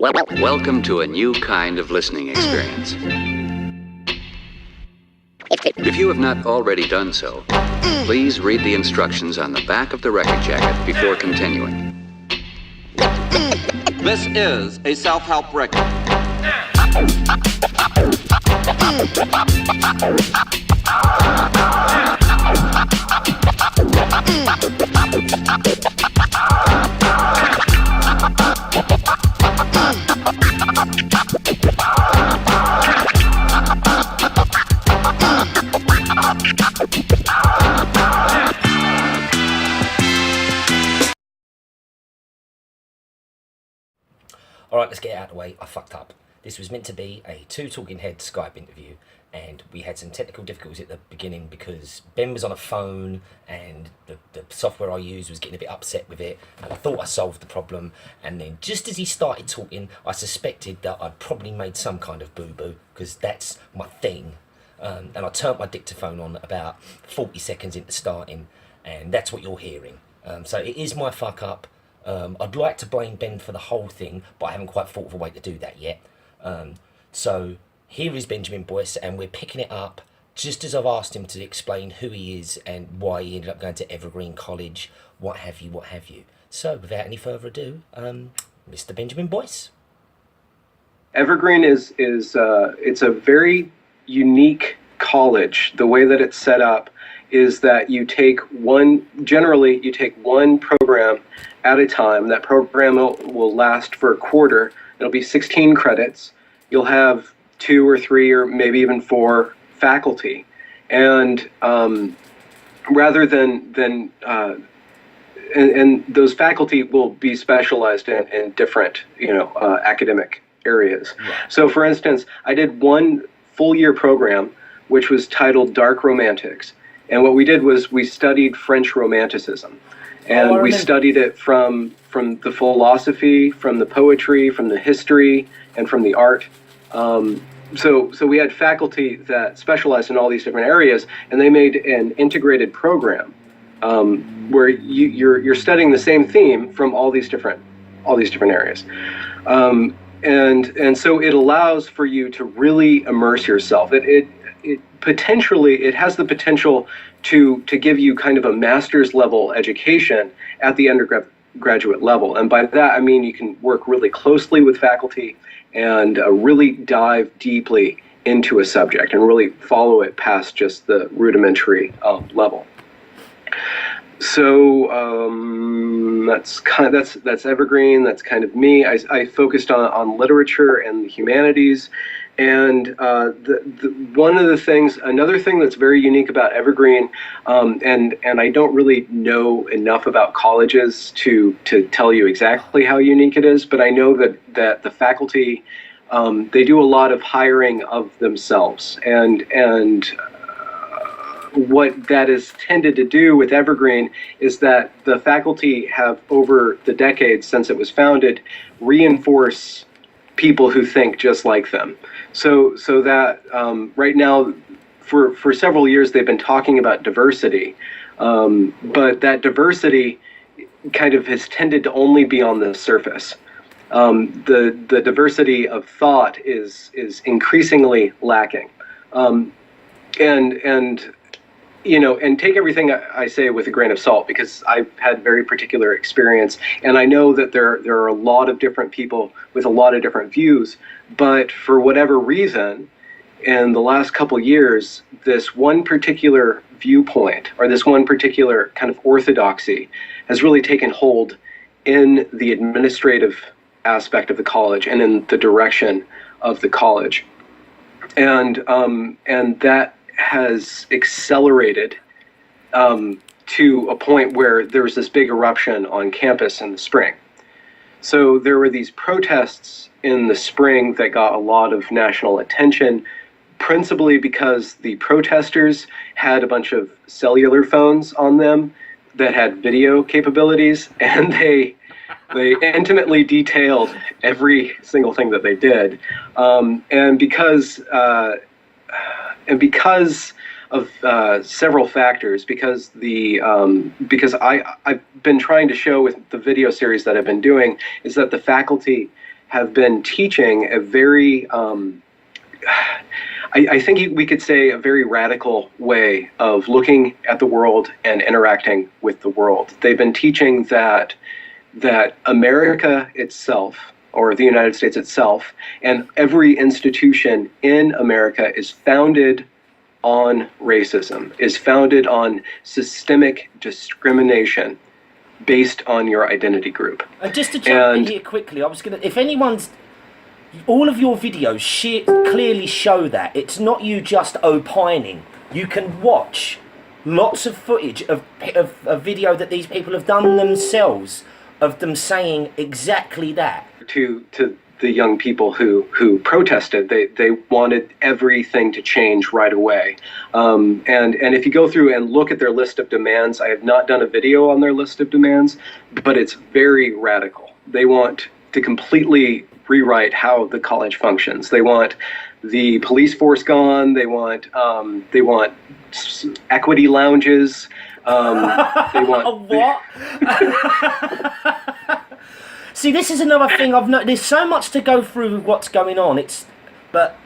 Welcome to a new kind of listening experience. If you have not already done so, please read the instructions on the back of the record jacket before continuing. This is a self-help record. Alright, let's get it out of the way. I fucked up. This was meant to be a two talking head Skype interview, and we had some technical difficulties at the beginning because Ben was on a phone and the software I used was getting a bit upset with it, and I thought I solved the problem, and then just as he started talking I suspected that I'd probably made some kind of boo-boo, because that's my thing, and I turned my dictaphone on about 40 seconds into starting, and that's what you're hearing. So it is my fuck up. I'd like to blame Ben for the whole thing, but I haven't quite thought of a way to do that yet. So here is Benjamin Boyce, and we're picking it up just as I've asked him to explain who he is and why he ended up going to Evergreen College, what have you, what have you. So without any further ado, Mr. Benjamin Boyce. Evergreen is it's a very unique college. The way that it's set up is that you take one program at a time. That program will last for a quarter. It'll be 16 credits. You'll have 2 or 3 or maybe even 4 faculty, and rather than those faculty will be specialized in different academic areas. Yeah. So, for instance, I did one full-year program which was titled Dark Romantics. And what we did was we studied French Romanticism, and we studied it from the philosophy, from the poetry, from the history, and from the art. So we had faculty that specialized in all these different areas, and they made an integrated program where you're studying the same theme from all these different areas. And so it allows for you to really immerse yourself. It has the potential to give you kind of a master's level education at the undergraduate level. And by that, I mean you can work really closely with faculty and really dive deeply into a subject and really follow it past just the rudimentary level. So that's Evergreen. That's kind of me. I focused on literature and the humanities. And another thing that's very unique about Evergreen, and I don't really know enough about colleges to tell you exactly how unique it is, but I know that the faculty, they do a lot of hiring of themselves, and what that is tended to do with Evergreen is that the faculty have, over the decades since it was founded, reinforce people who think just like them. So that right now, for several years, they've been talking about diversity, but that diversity kind of has tended to only be on the surface. The diversity of thought is increasingly lacking, and take everything I say with a grain of salt, because I've had very particular experience, and I know that there are a lot of different people with a lot of different views, but for whatever reason, in the last couple years, this one particular viewpoint, or this one particular kind of orthodoxy, has really taken hold in the administrative aspect of the college and in the direction of the college, and that has accelerated to a point where there was this big eruption on campus in the spring. So there were these protests in the spring that got a lot of national attention, principally because the protesters had a bunch of cellular phones on them that had video capabilities, and they intimately detailed every single thing that they did, and because of several factors, because I've been trying to show with the video series that I've been doing, is that the faculty have been teaching a very, I think we could say a very radical way of looking at the world and interacting with the world. They've been teaching that America itself, or the United States itself, and every institution in America is founded on racism, is founded on systemic discrimination based on your identity group. Just to jump in here quickly, if anyone's, all of your videos clearly show that. It's not you just opining. You can watch lots of footage of a video that these people have done themselves, of them saying exactly that. To the young people who protested, they wanted everything to change right away. And if you go through and look at their list of demands, I have not done a video on their list of demands, but it's very radical. They want to completely rewrite how the college functions. They want the police force gone. They want equity lounges. They want what? See, this is another thing I've noticed. There's so much to go through with what's going on. But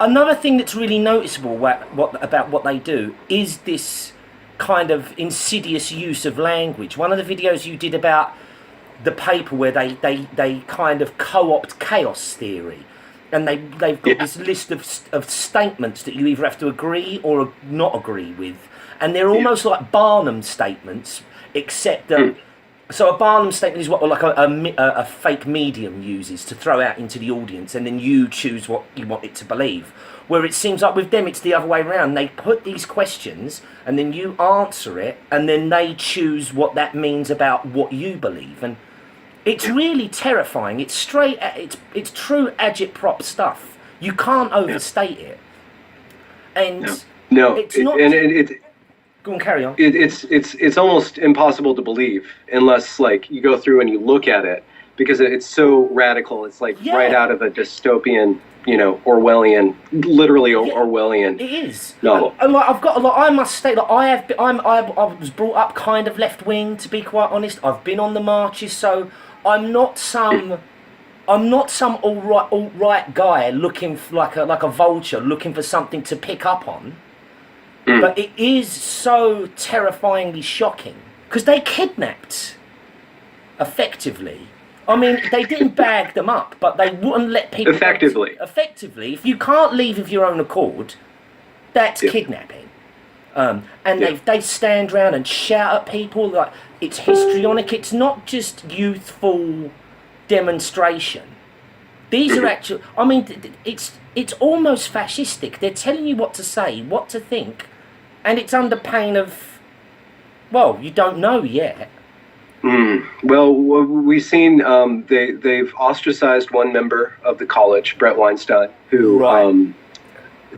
another thing that's really noticeable about what they do is this kind of insidious use of language. One of the videos you did about the paper where they kind of co-opt chaos theory, and they've got this list of statements that you either have to agree or not agree with, and they're almost like Barnum statements, except that so a Barnum statement is what like a fake medium uses to throw out into the audience, and then you choose what you want it to believe. Where it seems like with them it's the other way around. They put these questions and then you answer it, and then they choose what that means about what you believe. And it's really terrifying. It's straight. It's true agitprop stuff. You can't overstate it. And no, it's not. Go on, carry on. It's almost impossible to believe unless like you go through and you look at it, because it's so radical. It's like right out of a dystopian, Orwellian, literally Orwellian. It is. Novel. I've got a lot. I must state that I was brought up kind of left wing, to be quite honest. I've been on the marches, so I'm not some alt right guy looking like a vulture looking for something to pick up on. But it is so terrifyingly shocking because they kidnapped, effectively. I mean, they didn't bag them up, but they wouldn't let people... Effectively, if you can't leave of your own accord, that's kidnapping. And they stand around and shout at people like it's histrionic. It's not just youthful demonstration. These are actual... I mean, it's almost fascistic. They're telling you what to say, what to think, and it's under pain of... Well, you don't know yet. Well, we've seen they've ostracized one member of the college, Brett Weinstein, who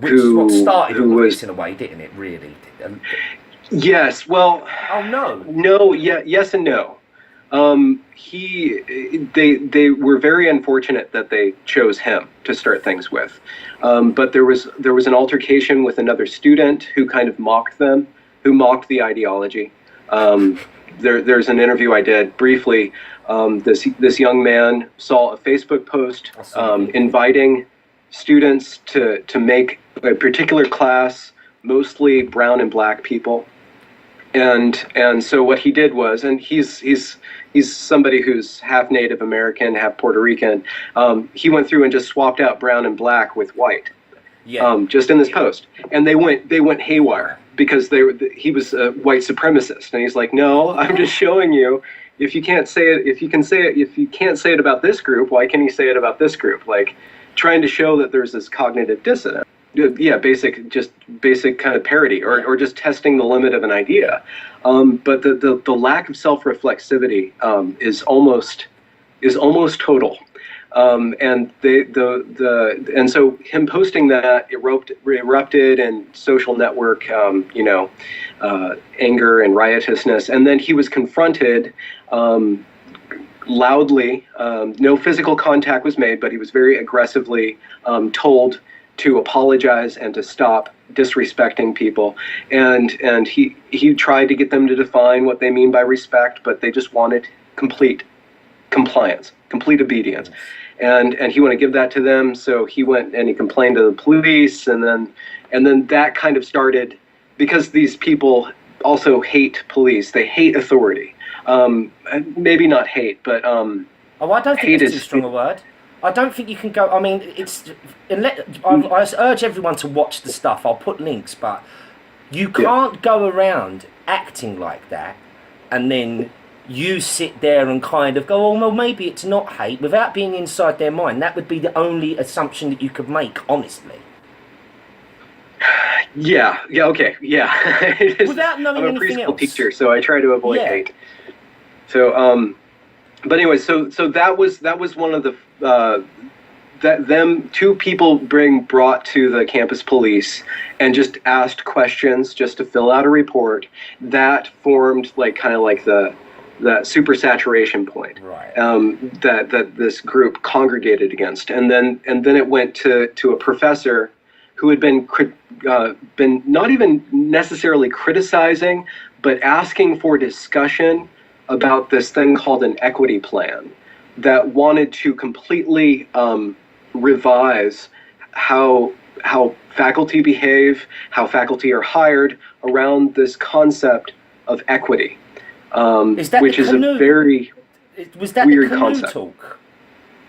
Which started all this in a way, didn't it? Really? Yes. Well. Oh no. No. Yeah. Yes and no. They were very unfortunate that they chose him to start things with, but there was an altercation with another student who kind of mocked them, who mocked the ideology. There's an interview I did briefly. This young man saw a Facebook post inviting students to make a particular class mostly brown and black people, and so what he did was, and he's somebody who's half Native American, half Puerto Rican. He went through and just swapped out brown and black with white. Just in this post, and they went haywire because he was a white supremacist, and he's like, no, I'm just showing you, if you can't say it, if you can't say it about this group, why can you say it about this group? Like trying to show that there's this cognitive dissonance. Yeah, basic kind of parody, or just testing the limit of an idea. But the lack of self-reflexivity is almost total. And and so him posting that erupted in social network, anger and riotousness. And then he was confronted loudly. No physical contact was made, but he was very aggressively told to apologize and to stop disrespecting people. And he tried to get them to define what they mean by respect, but they just wanted complete compliance, complete obedience. and he wouldn't give that to them. So he went and he complained to the police, and then that kind of started, because these people also hate police. They hate authority. Maybe not hate, but oh, I don't think it's too strong a word. I don't think you can go. I mean, I urge everyone to watch the stuff. I'll put links, but you can't go around acting like that and then you sit there and kind of go, oh, well, maybe it's not hate, without being inside their mind. That would be the only assumption that you could make, honestly. Yeah, okay, yeah. Without knowing anything else. I'm a preschool teacher, so I try to avoid hate. So, but anyway, so that was one of the two people brought to the campus police and just asked questions just to fill out a report that formed kind of like that supersaturation point, right? That this group congregated against, and then it went to a professor who had been not even necessarily criticizing, but asking for discussion about this thing called an equity plan that wanted to completely revise how faculty behave, how faculty are hired around this concept of equity, which is a very weird concept. Talk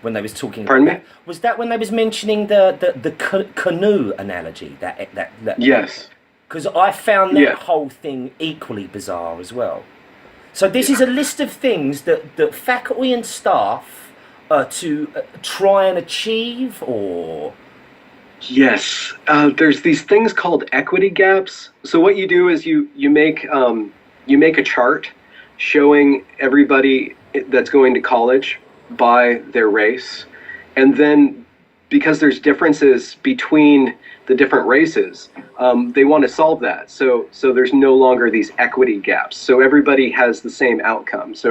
when they was talking? Pardon about me? That? Was that when they was mentioning the canoe analogy? That yes. Because I found that whole thing equally bizarre as well. So this is a list of things that faculty and staff are to try and achieve, or... Yes. There's these things called equity gaps. So what you do is you make a chart showing everybody that's going to college by their race. And then because there's differences between the different races, they want to solve that. So there's no longer these equity gaps. So everybody has the same outcome. So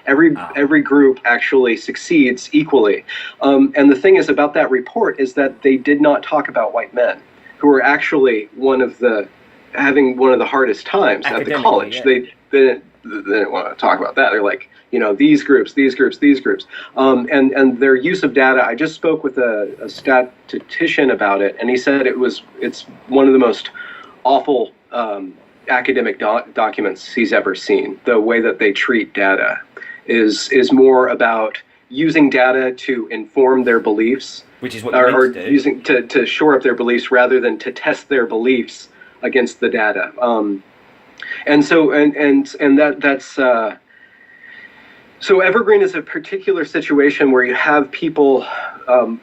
every group actually succeeds equally. And the thing is about that report is that they did not talk about white men, who were actually having one of the hardest times at the college. Yeah. They didn't want to talk about that. They're like, these groups. And their use of data, I just spoke with a statistician about it, and he said it's one of the most awful academic documents he's ever seen. The way that they treat data is more about using data to inform their beliefs, which is what or using to shore up their beliefs rather than to test their beliefs against the data. So Evergreen is a particular situation where you have people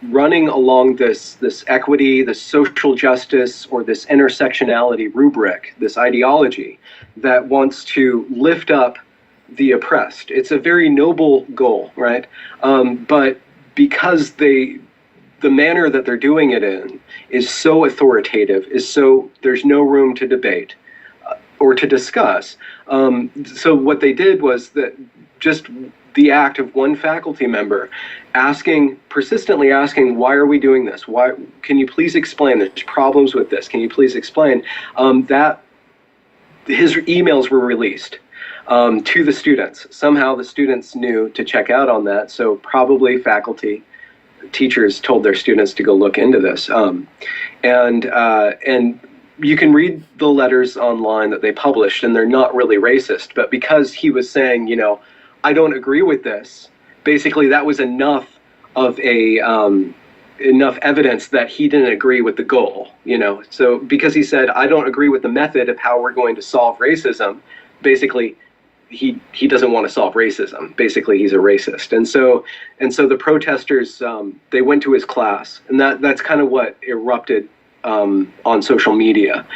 running along this equity, this social justice, or this intersectionality rubric, this ideology that wants to lift up the oppressed. It's a very noble goal, right? But because the manner that they're doing it in is so authoritative, there's no room to debate or to discuss. So what they did was that just the act of one faculty member persistently asking, why are we doing this? Why? Can you please explain? There's problems with this. Can you please explain? That his emails were released to the students. Somehow the students knew to check out on that. So probably faculty, teachers told their students to go look into this. And you can read the letters online that they published, and they're not really racist. But because he was saying, I don't agree with this, basically that was enough of enough evidence that he didn't agree with the goal. So because he said, I don't agree with the method of how we're going to solve racism, basically he doesn't want to solve racism. Basically, he's a racist. And so the protesters, they went to his class, and that's kind of what erupted on social media.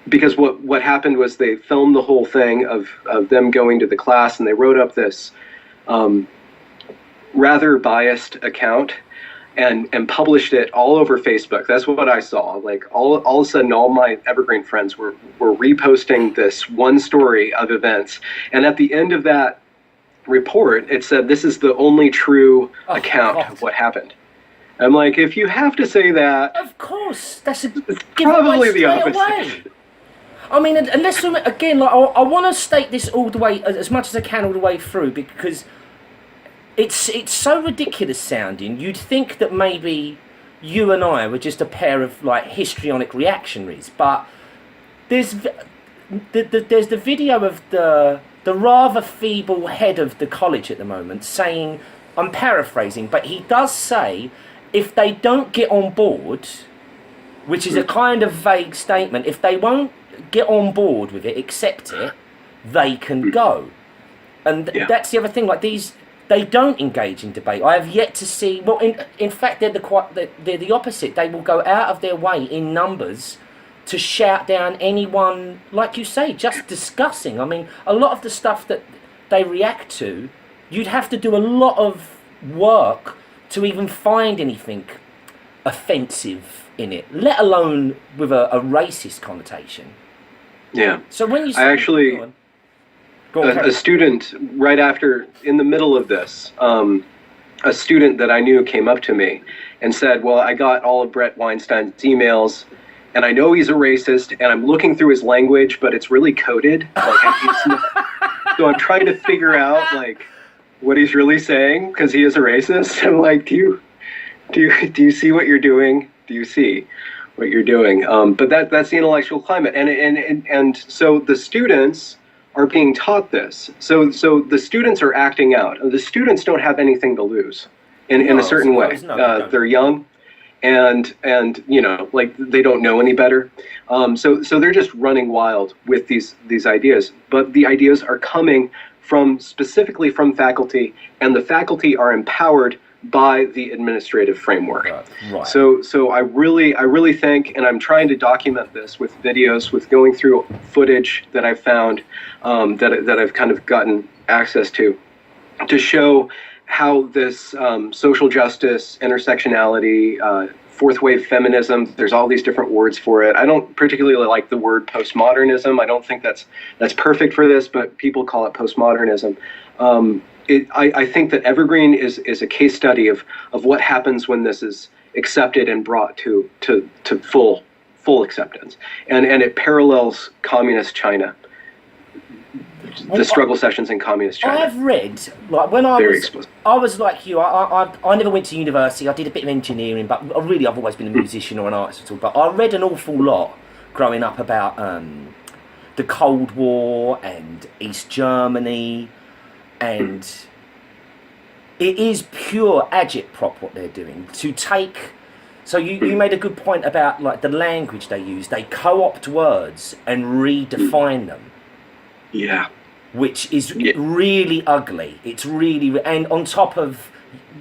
Because what happened was they filmed the whole thing of them going to the class, and they wrote up this rather biased account and published it all over Facebook. That's what I saw. Like all of a sudden, all my Evergreen friends were reposting this one story of events. And at the end of that report, it said, this is the only true account of what happened. I'm like, if you have to say that... Of course, that's probably the opposite. Away. I mean, unless, again, I want to state this all the way, as much as I can all the way through, because it's so ridiculous sounding. You'd think that maybe you and I were just a pair of like histrionic reactionaries, but there's there's the video of the rather feeble head of the college at the moment saying, I'm paraphrasing, but he does say, if they don't get on board, which is a kind of vague statement, if they won't get on board with it, accept it, they can go. And that's the other thing, like these, they don't engage in debate. I have yet to see, well, in fact, they're the opposite. They will go out of their way in numbers to shout down anyone, like you say, just discussing. I mean, a lot of the stuff that they react to, you'd have to do a lot of work to even find anything offensive in it, let alone with a racist connotation. Yeah. So when you... I actually... A student, right after, in the middle of this, a student that I knew came up to me and said, well, I got all of Brett Weinstein's emails, and I know he's a racist, and I'm looking through his language, but it's really coded. So I'm trying to figure out, like, what he's really saying, because he is a racist. I'm like, do you see what you're doing? Do you see what you're doing? But that's the intellectual climate. And so the students are being taught this. So the students are acting out. The students don't have anything to lose in a certain way. No, they're young, and you know, like, they don't know any better. So they're just running wild with these ideas. But the ideas are coming specifically from faculty, and the faculty are empowered by the administrative framework. Right. So I really think, and I'm trying to document this with videos, with going through footage that I've found, that I've kind of gotten access to show how this social justice, intersectionality, fourth wave feminism, there's all these different words for it. I don't particularly like the word postmodernism. I don't think that's perfect for this, but people call it postmodernism. I think that Evergreen is a case study of what happens when this is accepted and brought to full acceptance, and it parallels communist China, the struggle sessions in communist China. I've read, like, when I was like you. I never went to university. I did a bit of engineering, but really I've always been a musician or an artist at all. But I read an awful lot growing up about the Cold War and East Germany. And it is pure agitprop what they're doing. To take, so you made a good point about, like, the language they use. They co-opt words and redefine them. Yeah. Which is really ugly. It's really, and on top of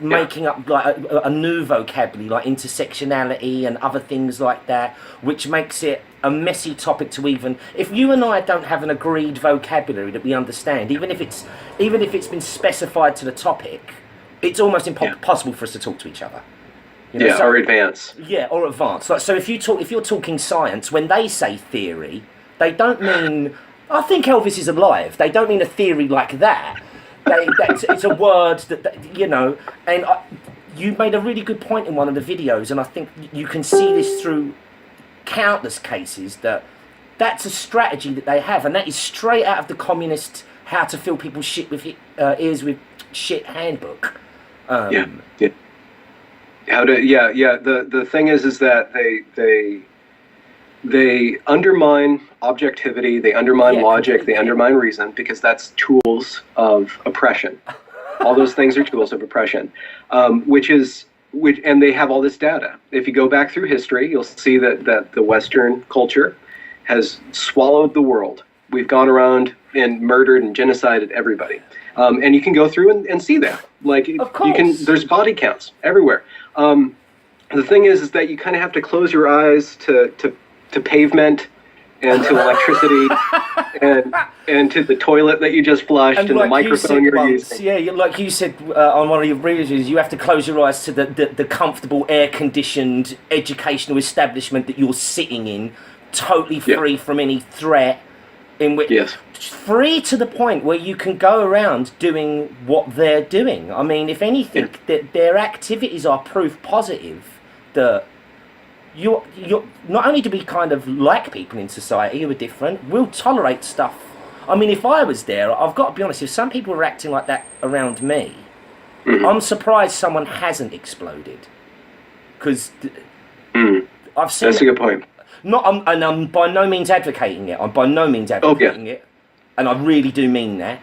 making up like a new vocabulary like intersectionality and other things like that, which makes it a messy topic to even, if you and I don't have an agreed vocabulary that we understand, even if it's been specified to the topic, it's almost impossible for us to talk to each other. You know, or advance. Yeah, or advance. Like, so if you're talking science, when they say theory, they don't mean, I think Elvis is alive. They don't mean a theory like that. It's a word that, you know, and you made a really good point in one of the videos, and I think you can see this through countless cases, that's a strategy that they have, and that is straight out of the communist how to fill people's shit with ears with shit handbook. The thing is that they undermine objectivity, they undermine logic, they undermine reason, because that's tools of oppression. All those things are tools of oppression, and they have all this data. If you go back through history, you'll see that the Western culture has swallowed the world. We've gone around and murdered and genocided everybody. And you can go through and see that. Like, there's body counts everywhere. The thing is that you kind of have to close your eyes to pavement and to electricity and to the toilet that you just flushed and the microphone you're using. Yeah, like you said on one of your reviews, you have to close your eyes to the comfortable, air-conditioned educational establishment that you're sitting in, totally free from any threat, in which free to the point where you can go around doing what they're doing. I mean, if anything, their activities are proof positive that you're not only do we kind of like people in society who are different, we'll tolerate stuff. I mean, if I was there, I've got to be honest, if some people were acting like that around me, I'm surprised someone hasn't exploded, because I've seen. That's a good point. And I'm by no means advocating it. I'm by no means advocating it, and I really do mean that.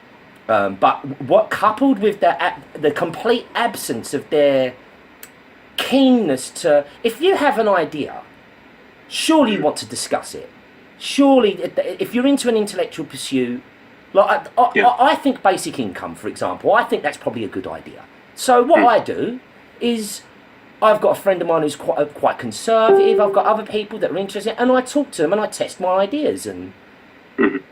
But what, coupled with the complete absence of their keenness to, if you have an idea, surely you want to discuss it. Surely, if you're into an intellectual pursuit, like I think basic income, for example, I think that's probably a good idea. So what I do is, I've got a friend of mine who's quite conservative. I've got other people that are interested, and I talk to them and I test my ideas, and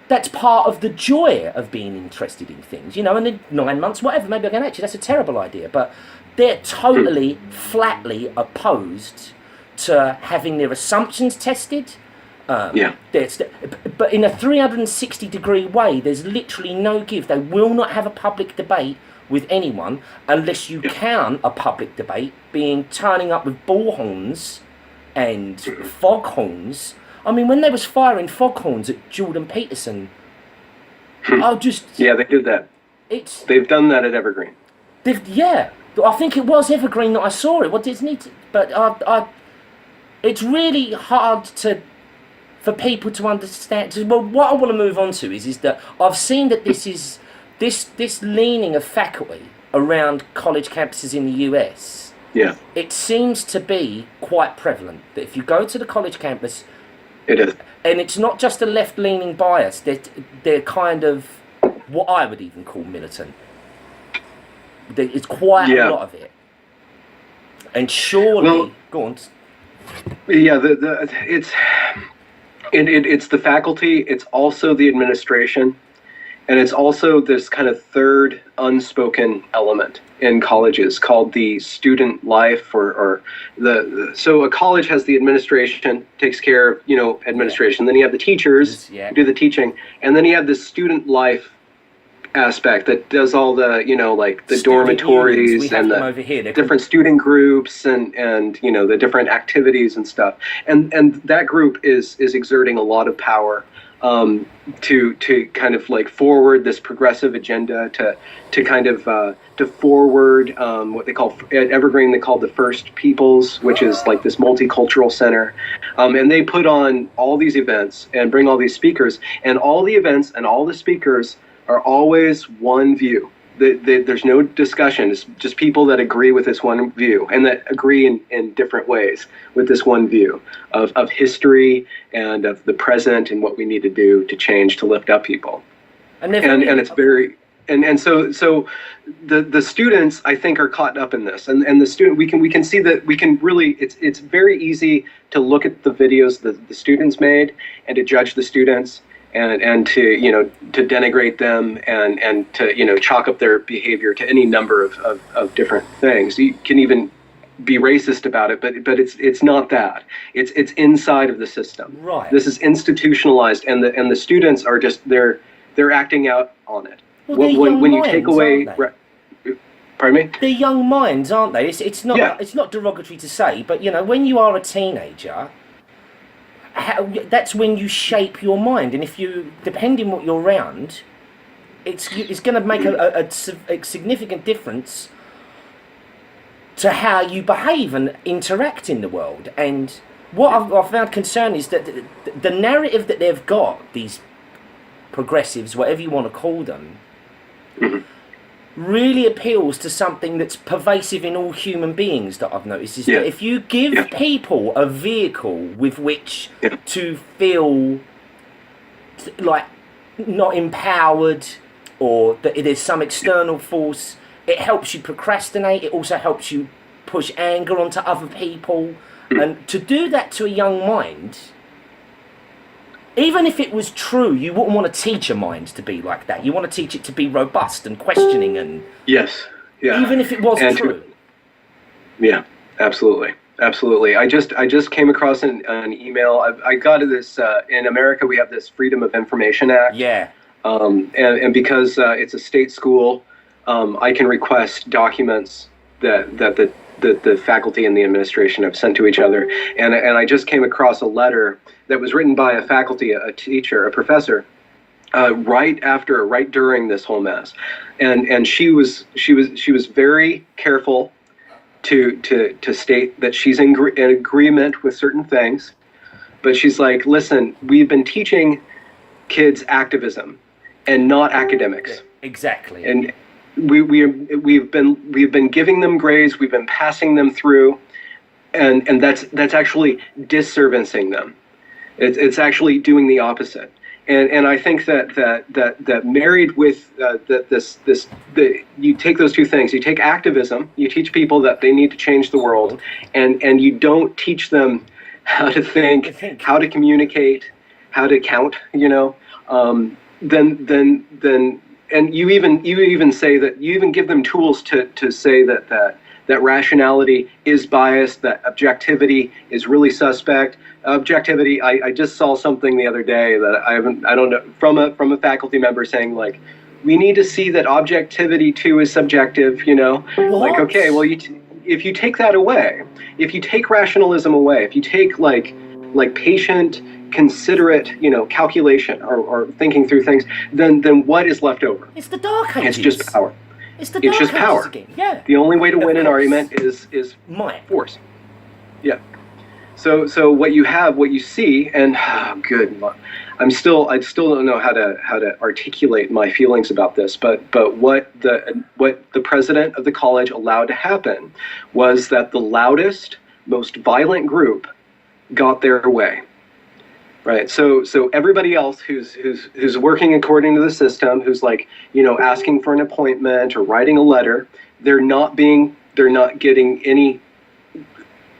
that's part of the joy of being interested in things, And in 9 months, whatever, maybe I go, actually, that's a terrible idea, but they're totally, flatly opposed to having their assumptions tested. But in a 360-degree way, there's literally no give. They will not have a public debate with anyone unless you count a public debate being turning up with bullhorns and foghorns. I mean, when they was firing foghorns at Jordan Peterson, I'll just... Yeah, they did that. They've done that at Evergreen. I think it was Evergreen that I saw it. What did it need to... But it's really hard for people to understand. Well, what I want to move on to is that I've seen that this leaning of faculty around college campuses in the US. Yeah. It seems to be quite prevalent that if you go to the college campus, it is, and it's not just a left-leaning bias. They're kind of what I would even call militant. It's quite a lot of it. And surely, go on. Yeah, it's the faculty. It's also the administration. And it's also this kind of third unspoken element in colleges called the student life, so a college has the administration, takes care of, administration. Then you have the teachers who do the teaching. And then you have the student life aspect that does all the, like the dormitories and the different student groups and the different activities and stuff. And that group is exerting a lot of power to kind of like forward this progressive agenda, to kind of to forward what they call at Evergreen, they call the First Peoples, which is like this multicultural center, and they put on all these events and bring all these speakers, and all the events and all the speakers are always one view. There's no discussion. It's just people that agree with this one view, and that agree in different ways with this one view of history and of the present and what we need to do to change, to lift up people. And it's very so the students, I think, are caught up in this, and the student, we can see that we can really, it's very easy to look at the videos that the students made and to judge the students. And to to denigrate them and to chalk up their behavior to any number of different things. You can even be racist about it, but it's not that. It's inside of the system. Right. This is institutionalized, and the students are just they're acting out on it. Well, when you take away, pardon me? They're young minds, aren't they? It's not derogatory to say, but when you are a teenager, that's when you shape your mind, and if you, depending what you're around, it's going to make a significant difference to how you behave and interact in the world. And what I've found concern is that the narrative that they've got, these progressives, whatever you want to call them, really appeals to something that's pervasive in all human beings that I've noticed, is that if you give people a vehicle with which to feel like not empowered, or that there's some external force, it helps you procrastinate. It also helps you push anger onto other people. And to do that to a young mind, even if it was true, you wouldn't want to teach a mind to be like that. You want to teach it to be robust and questioning, and even if it was true. Absolutely. I just came across an email. I got this in America. We have this Freedom of Information Act. Yeah. And because it's a state school, I can request documents that the faculty and the administration have sent to each other. And I just came across a letter that was written by a faculty, a teacher, a professor, right during this whole mess, and she was very careful to state that she's in agreement with certain things, but she's like, listen, we've been teaching kids activism and not academics. Exactly. And we've been giving them grades, we've been passing them through, and that's actually disservicing them. It's actually doing the opposite. And I think that married with you take those two things. You take activism. You teach people that they need to change the world, and you don't teach them how to think, how to communicate, how to count. Then and you even say that you even give them tools to say that rationality is biased, that objectivity is really suspect. Objectivity, I just saw something the other day that I don't know, from a faculty member saying, like, we need to see that objectivity too is subjective, What? Like, okay, well, if you take that away, if you take rationalism away, if you take like patient, considerate, calculation or thinking through things, then what is left over? It's the Dark Ages. It's just power. It's the Dark It's just Ages power. again. Yeah. The only way to win an course. argument is Might. force. Yeah. So what you see, and I still don't know how to articulate my feelings about this, but what the president of the college allowed to happen was that the loudest, most violent group got their way. Right. So everybody else who's working according to the system, who's like, asking for an appointment or writing a letter, they're not getting any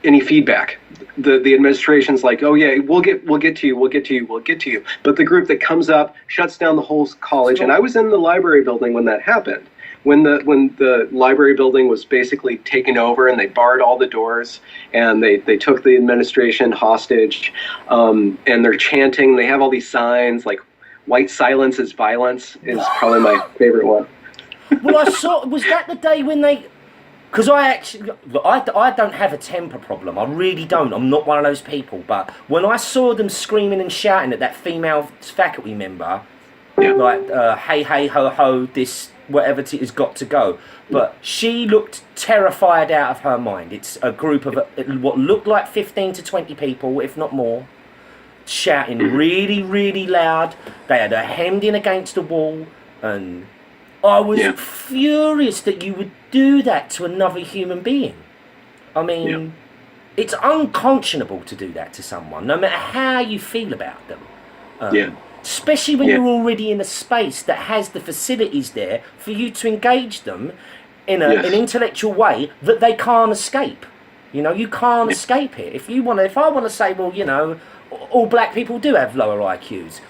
feedback. The administration's like, oh yeah, we'll get to you. But the group that comes up shuts down the whole college. And I was in the library building when that happened. When the library building was basically taken over and they barred all the doors and they took the administration hostage, and they're chanting. They have all these signs like "White silence is violence" is probably my favorite one. Well, was that the day when they? Because I don't have a temper problem. I really don't. I'm not one of those people. But when I saw them screaming and shouting at that female faculty member, like, hey, hey, ho, ho, this, whatever it has got to go. But she looked terrified out of her mind. It's a group of what looked like 15 to 20 people, if not more, shouting really, really loud. They had her hemmed in against the wall, and I was furious that you would do that to another human being. I mean, it's unconscionable to do that to someone, no matter how you feel about them. Especially when you're already in a space that has the facilities there for you to engage them in an intellectual way that they can't escape. You can't escape it. If I want to say, well, all black people do have lower IQs,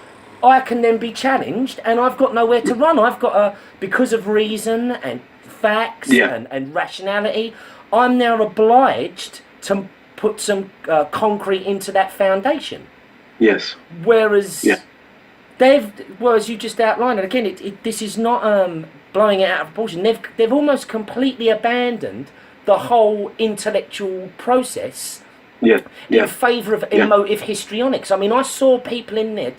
I can then be challenged, and I've got nowhere to run. I've got because of reason and facts and rationality, I'm now obliged to put some concrete into that foundation. Yes. Whereas as you just outlined, and again, this is not blowing it out of proportion. They've almost completely abandoned the whole intellectual process in favour of emotive histrionics. I mean, I saw people in there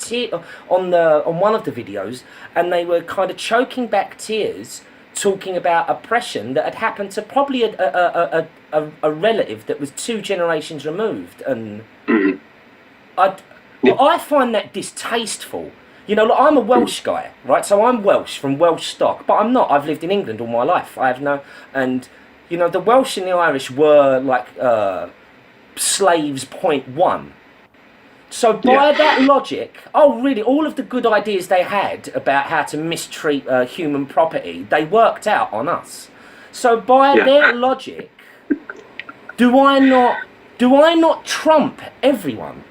on one of the videos, and they were kind of choking back tears, talking about oppression that had happened to probably a relative that was 2 generations removed, and I find that distasteful. I'm a Welsh guy, right? So I'm Welsh, from Welsh stock, but I'm not. I've lived in England all my life. The Welsh and the Irish were like slaves, point one. So by that logic, really, all of the good ideas they had about how to mistreat human property, they worked out on us. So by their logic, do I not trump everyone?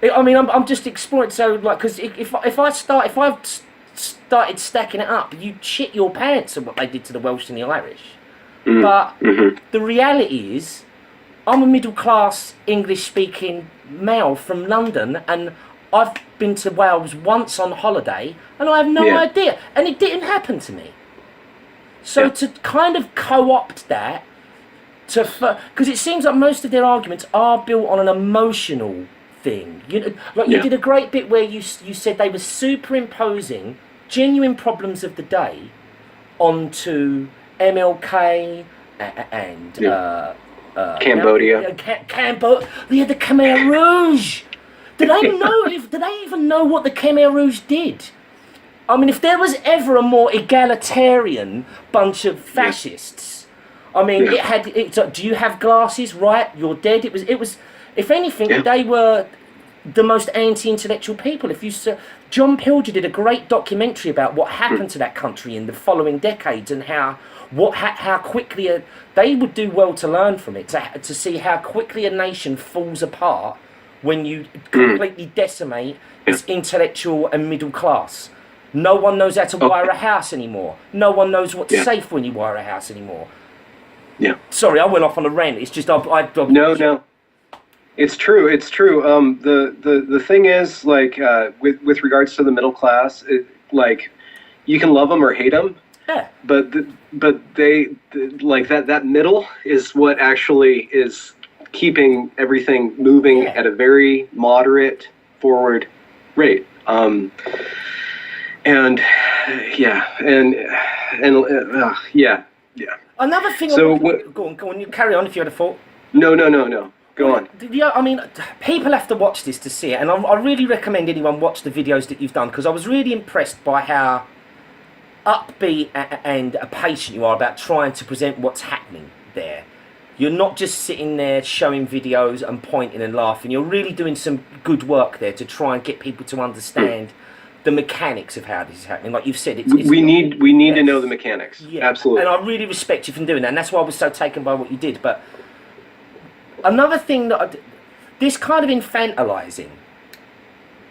I mean, I'm just exploring. So, like, because if I've started stacking it up, you'd shit your pants at what they did to the Welsh and the Irish. But the reality is, I'm a middle class English speaking male from London, and I've been to Wales once on holiday, and I have no idea, and it didn't happen to me. So to kind of co-opt that, because it seems like most of their arguments are built on an emotional thing. You did a great bit where you said they were superimposing genuine problems of the day onto MLK and Cambodia. The Khmer Rouge. Did they even know what the Khmer Rouge did? I mean, if there was ever a more egalitarian bunch of fascists, I mean, do you have glasses? Right, you're dead. It was. If anything, they were the most anti-intellectual people. John Pilger did a great documentary about what happened to that country in the following decades and how quickly they would do well to learn from it, to see how quickly a nation falls apart when you completely decimate its intellectual and middle class. No one knows how to wire a house anymore. No one knows what's safe when you wire a house anymore. Yeah. Sorry, I went off on a rant. It's just No. It's true. The thing is, like, with regards to the middle class, like, you can love them or hate them. Yeah. But they like that middle is what actually is keeping everything moving at a very moderate forward rate. Another thing. So go on. You carry on if you had a thought. No. Go on. Yeah, I mean, people have to watch this to see it, and I really recommend anyone watch the videos that you've done, because I was really impressed by how upbeat and patient you are about trying to present what's happening there. You're not just sitting there showing videos and pointing and laughing. You're really doing some good work there to try and get people to understand the mechanics of how this is happening. Like you've said, we need to know the mechanics. Yeah, absolutely. And I really respect you for doing that, and that's why I was so taken by what you did. But another thing this kind of infantilizing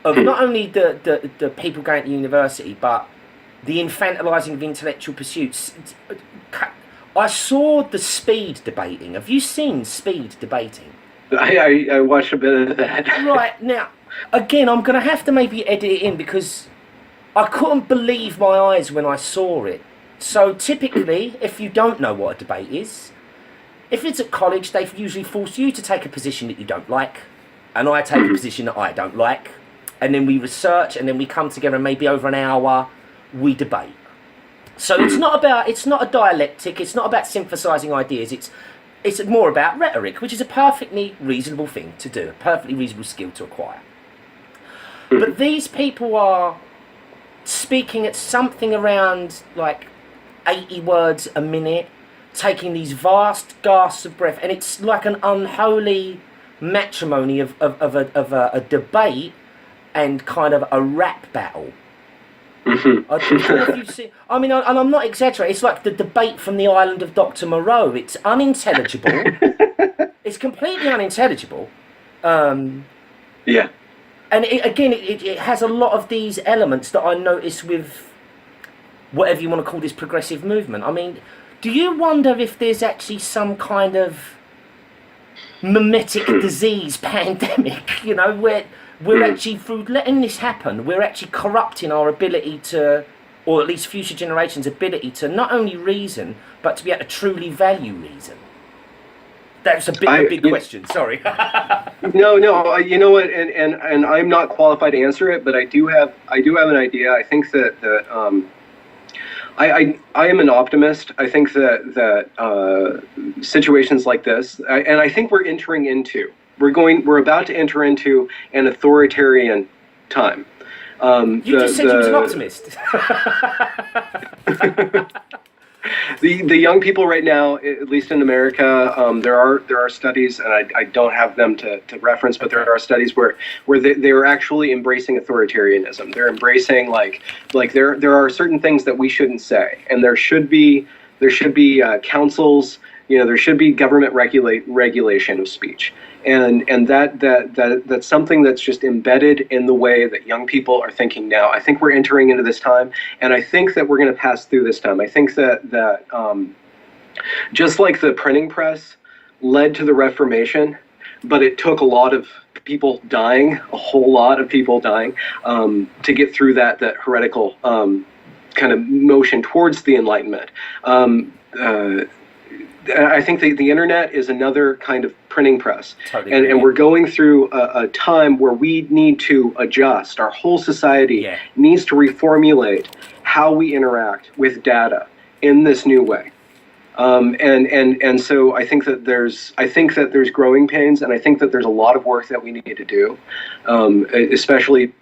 of not only the people going to university, but the infantilizing of intellectual pursuits. I saw the speed debating. Have you seen speed debating? I watched a bit of that. Right, now, again, I'm going to have to maybe edit it in because I couldn't believe my eyes when I saw it. So typically, if you don't know what a debate is, if it's at college, they usually force you to take a position that you don't like, and I take a position that I don't like, and then we research, and then we come together, and maybe over an hour, we debate. So it's not a dialectic, it's not about synthesizing ideas, it's more about rhetoric, which is a perfectly reasonable thing to do, a perfectly reasonable skill to acquire. But these people are speaking at something around like 80 words a minute, taking these vast gasps of breath, and it's like an unholy matrimony of a debate and kind of a rap battle. I don't know if you've seen, I mean, and I'm not exaggerating, it's like the debate from the island of Dr. Moreau. It's unintelligible. It's completely unintelligible. Yeah. And it has a lot of these elements that I notice with whatever you want to call this progressive movement. I mean, do you wonder if there's actually some kind of mimetic disease pandemic, you know, where we're actually, through letting this happen, we're actually corrupting our ability to, or at least future generations' ability to not only reason, but to be able to truly value reason? That's a big question, sorry. No, you know what, and I'm not qualified to answer it, but I do have an idea. I think that I am an optimist. I think that situations like this, and I think we're about to enter into an authoritarian time. You just said you was an optimist. The young people right now, at least in America, there are studies, and I don't have them to reference, but there are studies where they are actually embracing authoritarianism. They're embracing like there are certain things that we shouldn't say, and there should be councils. You know, there should be government regulation of speech, and that's something that's just embedded in the way that young people are thinking now. I think we're entering into this time, and I think that we're going to pass through this time. I think that just like the printing press led to the Reformation, but it took a lot of people dying, a whole lot of people dying, to get through that heretical kind of motion towards the Enlightenment. I think the internet is another kind of printing press. Totally and agree. we're going through a time where we need to adjust. Our whole society needs to reformulate how we interact with data in this new way. And so I think that there's growing pains, and I think that there's a lot of work that we need to do, especially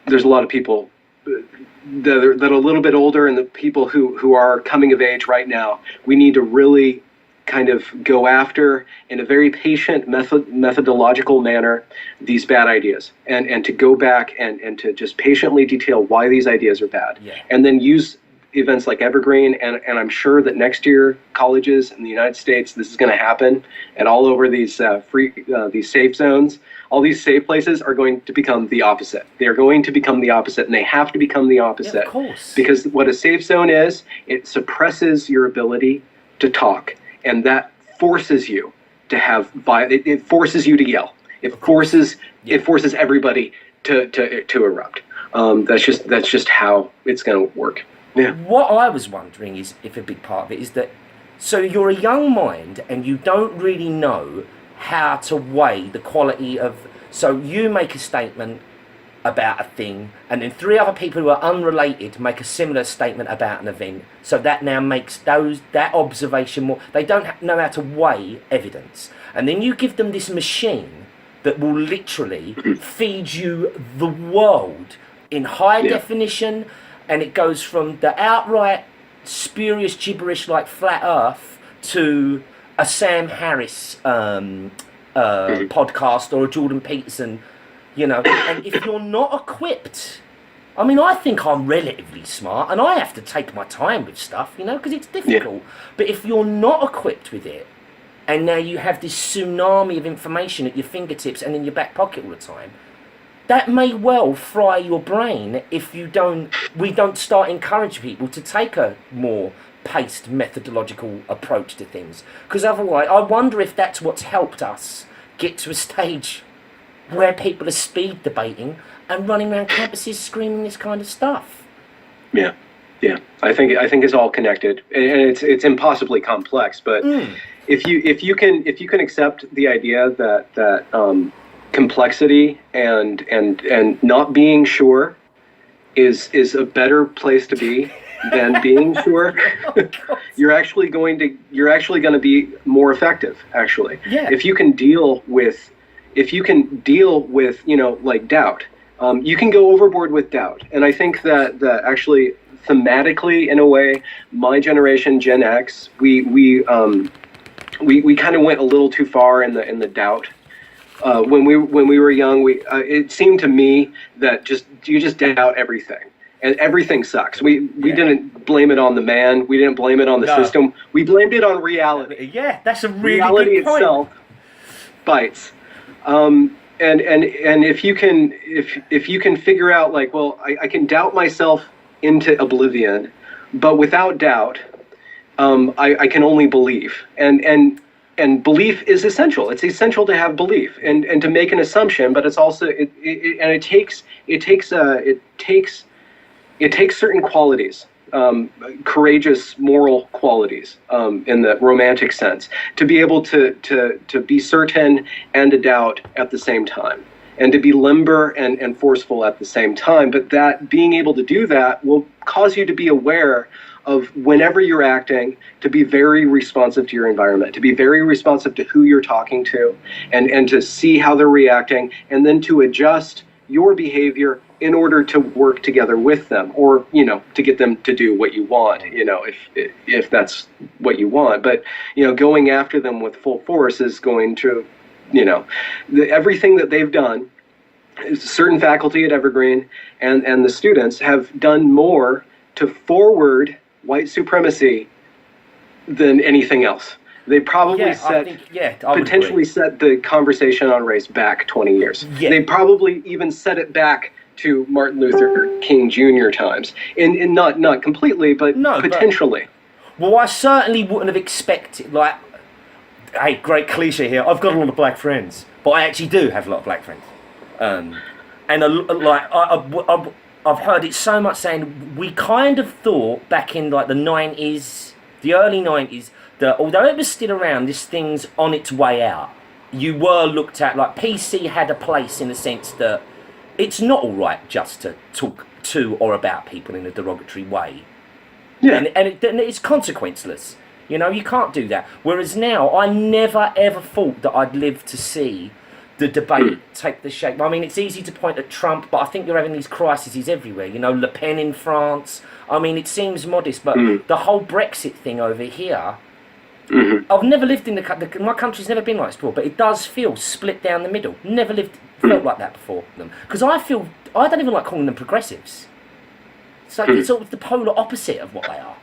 there's a lot of people that are a little bit older, and the people who are coming of age right now. We need to really kind of go after, in a very patient methodological manner, these bad ideas, and to go back and to just patiently detail why these ideas are bad, and then use events like Evergreen, and I'm sure that next year colleges in the United States, this is going to happen, and all over these these safe zones, all these safe places are going to become the opposite. They are going to become the opposite, and they have to become the opposite. Yeah, of course. Because what a safe zone is, it suppresses your ability to talk, and that forces you to have it forces you to yell. It forces everybody to erupt. That's just how it's going to work. Yeah. What I was wondering is, if a big part of it is that, so you're a young mind and you don't really know how to weigh the quality of, so you make a statement about a thing, and then three other people who are unrelated make a similar statement about an event, so that now makes that observation more, they don't know how to weigh evidence, and then you give them this machine that will literally feed you the world in high definition, and it goes from the outright spurious gibberish like Flat Earth to a Sam Harris podcast or a Jordan Peterson, and if you're not equipped, I mean, I think I'm relatively smart, and I have to take my time with stuff, because it's difficult, but if you're not equipped with it, and now you have this tsunami of information at your fingertips and in your back pocket all the time, that may well fry your brain if we don't start encouraging people to take a more paced methodological approach to things. Because otherwise, I wonder if that's what's helped us get to a stage where people are speed debating and running around campuses screaming this kind of stuff. Yeah. I think it's all connected, and it's impossibly complex. But if you can accept the idea that complexity and not being sure is a better place to be than being sure, you're actually going to be more effective. Actually, if you can deal with like doubt, you can go overboard with doubt, and I think that actually thematically, in a way, my generation, Gen X, we kind of went a little too far in the doubt. When we were young, it seemed to me that you just doubt everything, and everything sucks. We didn't blame it on the man. We didn't blame it on the system. We blamed it on reality. Yeah, that's a really reality good point. Itself bites. And if you can figure out, like, well, I can doubt myself into oblivion, but without doubt, I can only believe. And belief is essential. It's essential to have belief and to make an assumption, but it's also it takes certain qualities, courageous moral qualities, in the romantic sense, to be able to be certain and to doubt at the same time, and to be limber and forceful at the same time. But that being able to do that will cause you to be aware of, whenever you're acting, to be very responsive to your environment, to be very responsive to who you're talking to, and to see how they're reacting, and then to adjust your behavior in order to work together with them, or to get them to do what you want, if that's what you want. But going after them with full force is going to, everything that they've done, certain faculty at Evergreen and the students have done more to forward white supremacy than anything else. They probably potentially set the conversation on race back 20 years. Yeah. They probably even set it back to Martin Luther King Jr. times, and not completely, but potentially. Well, I certainly wouldn't have expected, like, hey, great cliche here, I've got a lot of black friends, but I actually do have a lot of black friends. I've heard it so much saying, we kind of thought back in like the 90s, The early 90s, although it was still around, this thing's on its way out. You were looked at, like PC had a place in the sense that it's not all right just to talk to or about people in a derogatory way. Yeah. And it's consequenceless. You know, you can't do that. Whereas now, I never ever thought that I'd live to see the debate take the shape. I mean, it's easy to point at Trump, but I think you're having these crises everywhere. You know, Le Pen in France. I mean, it seems modest, but the whole Brexit thing over here, I've never lived in my country's never been like this before, but it does feel split down the middle. Never felt like that before them. Because I don't even like calling them progressives. It's like it's sort of the polar opposite of what they are.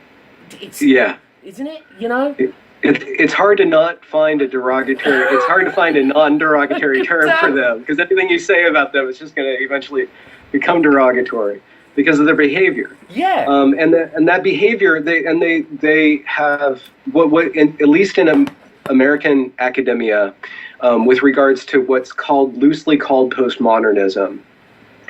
Isn't it? You know? It's hard to not find a derogatory. It's hard to find a non-derogatory term for them, because anything you say about them is just going to eventually become derogatory because of their behavior. Yeah. And that behavior, they have at least in American academia, with regards to what's loosely called postmodernism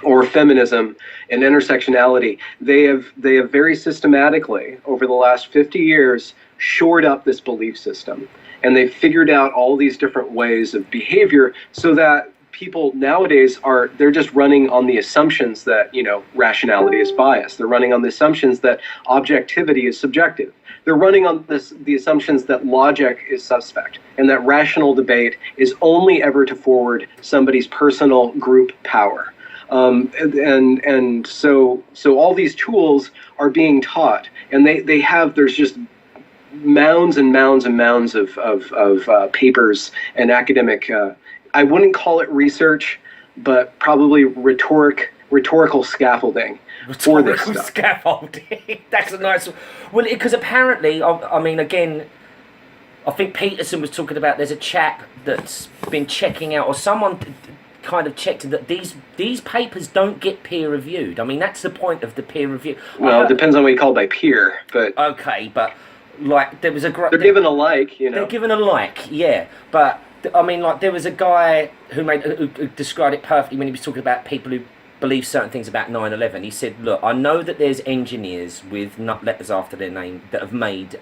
or feminism and intersectionality, they have very systematically over the last 50 years shored up this belief system, and they've figured out all these different ways of behavior so that people nowadays they're just running on the assumptions that, you know, rationality is biased. They're running on the assumptions that objectivity is subjective. They're running on the assumptions that logic is suspect and that rational debate is only ever to forward somebody's personal group power. And so all these tools are being taught, and there's just mounds and mounds and mounds of papers and academic, I wouldn't call it research, but probably rhetorical scaffolding for this stuff. Scaffolding. That's a nice. Well, because apparently, I mean, again, I think Peterson was talking about. There's a chap that's been checking out, or someone kind of checked that these papers don't get peer reviewed. I mean, that's the point of the peer review. Well, it depends on what you call by peer, but okay, but like there was a they're given a like, you know. They're given a like, yeah, but I mean, like there was a guy who described it perfectly when he was talking about people who believe certain things about 9/11. He said, look, I know that there's engineers with nut letters after their name that have made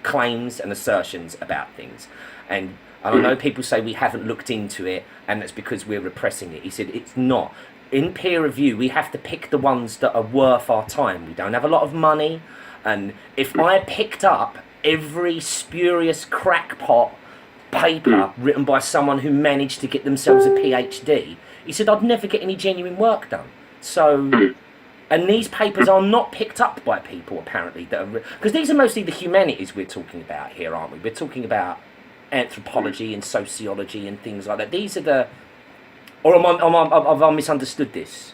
claims and assertions about things, and I know people say we haven't looked into it and that's because we're repressing it. He said it's not. In peer review, we have to pick the ones that are worth our time. We don't have a lot of money, and if I picked up every spurious crackpot paper written by someone who managed to get themselves a PhD, he said I'd never get any genuine work done. So, and these papers are not picked up by people apparently that are, because these are mostly the humanities we're talking about here, aren't we? We're talking about anthropology and sociology and things like that. These are the, or have I misunderstood this?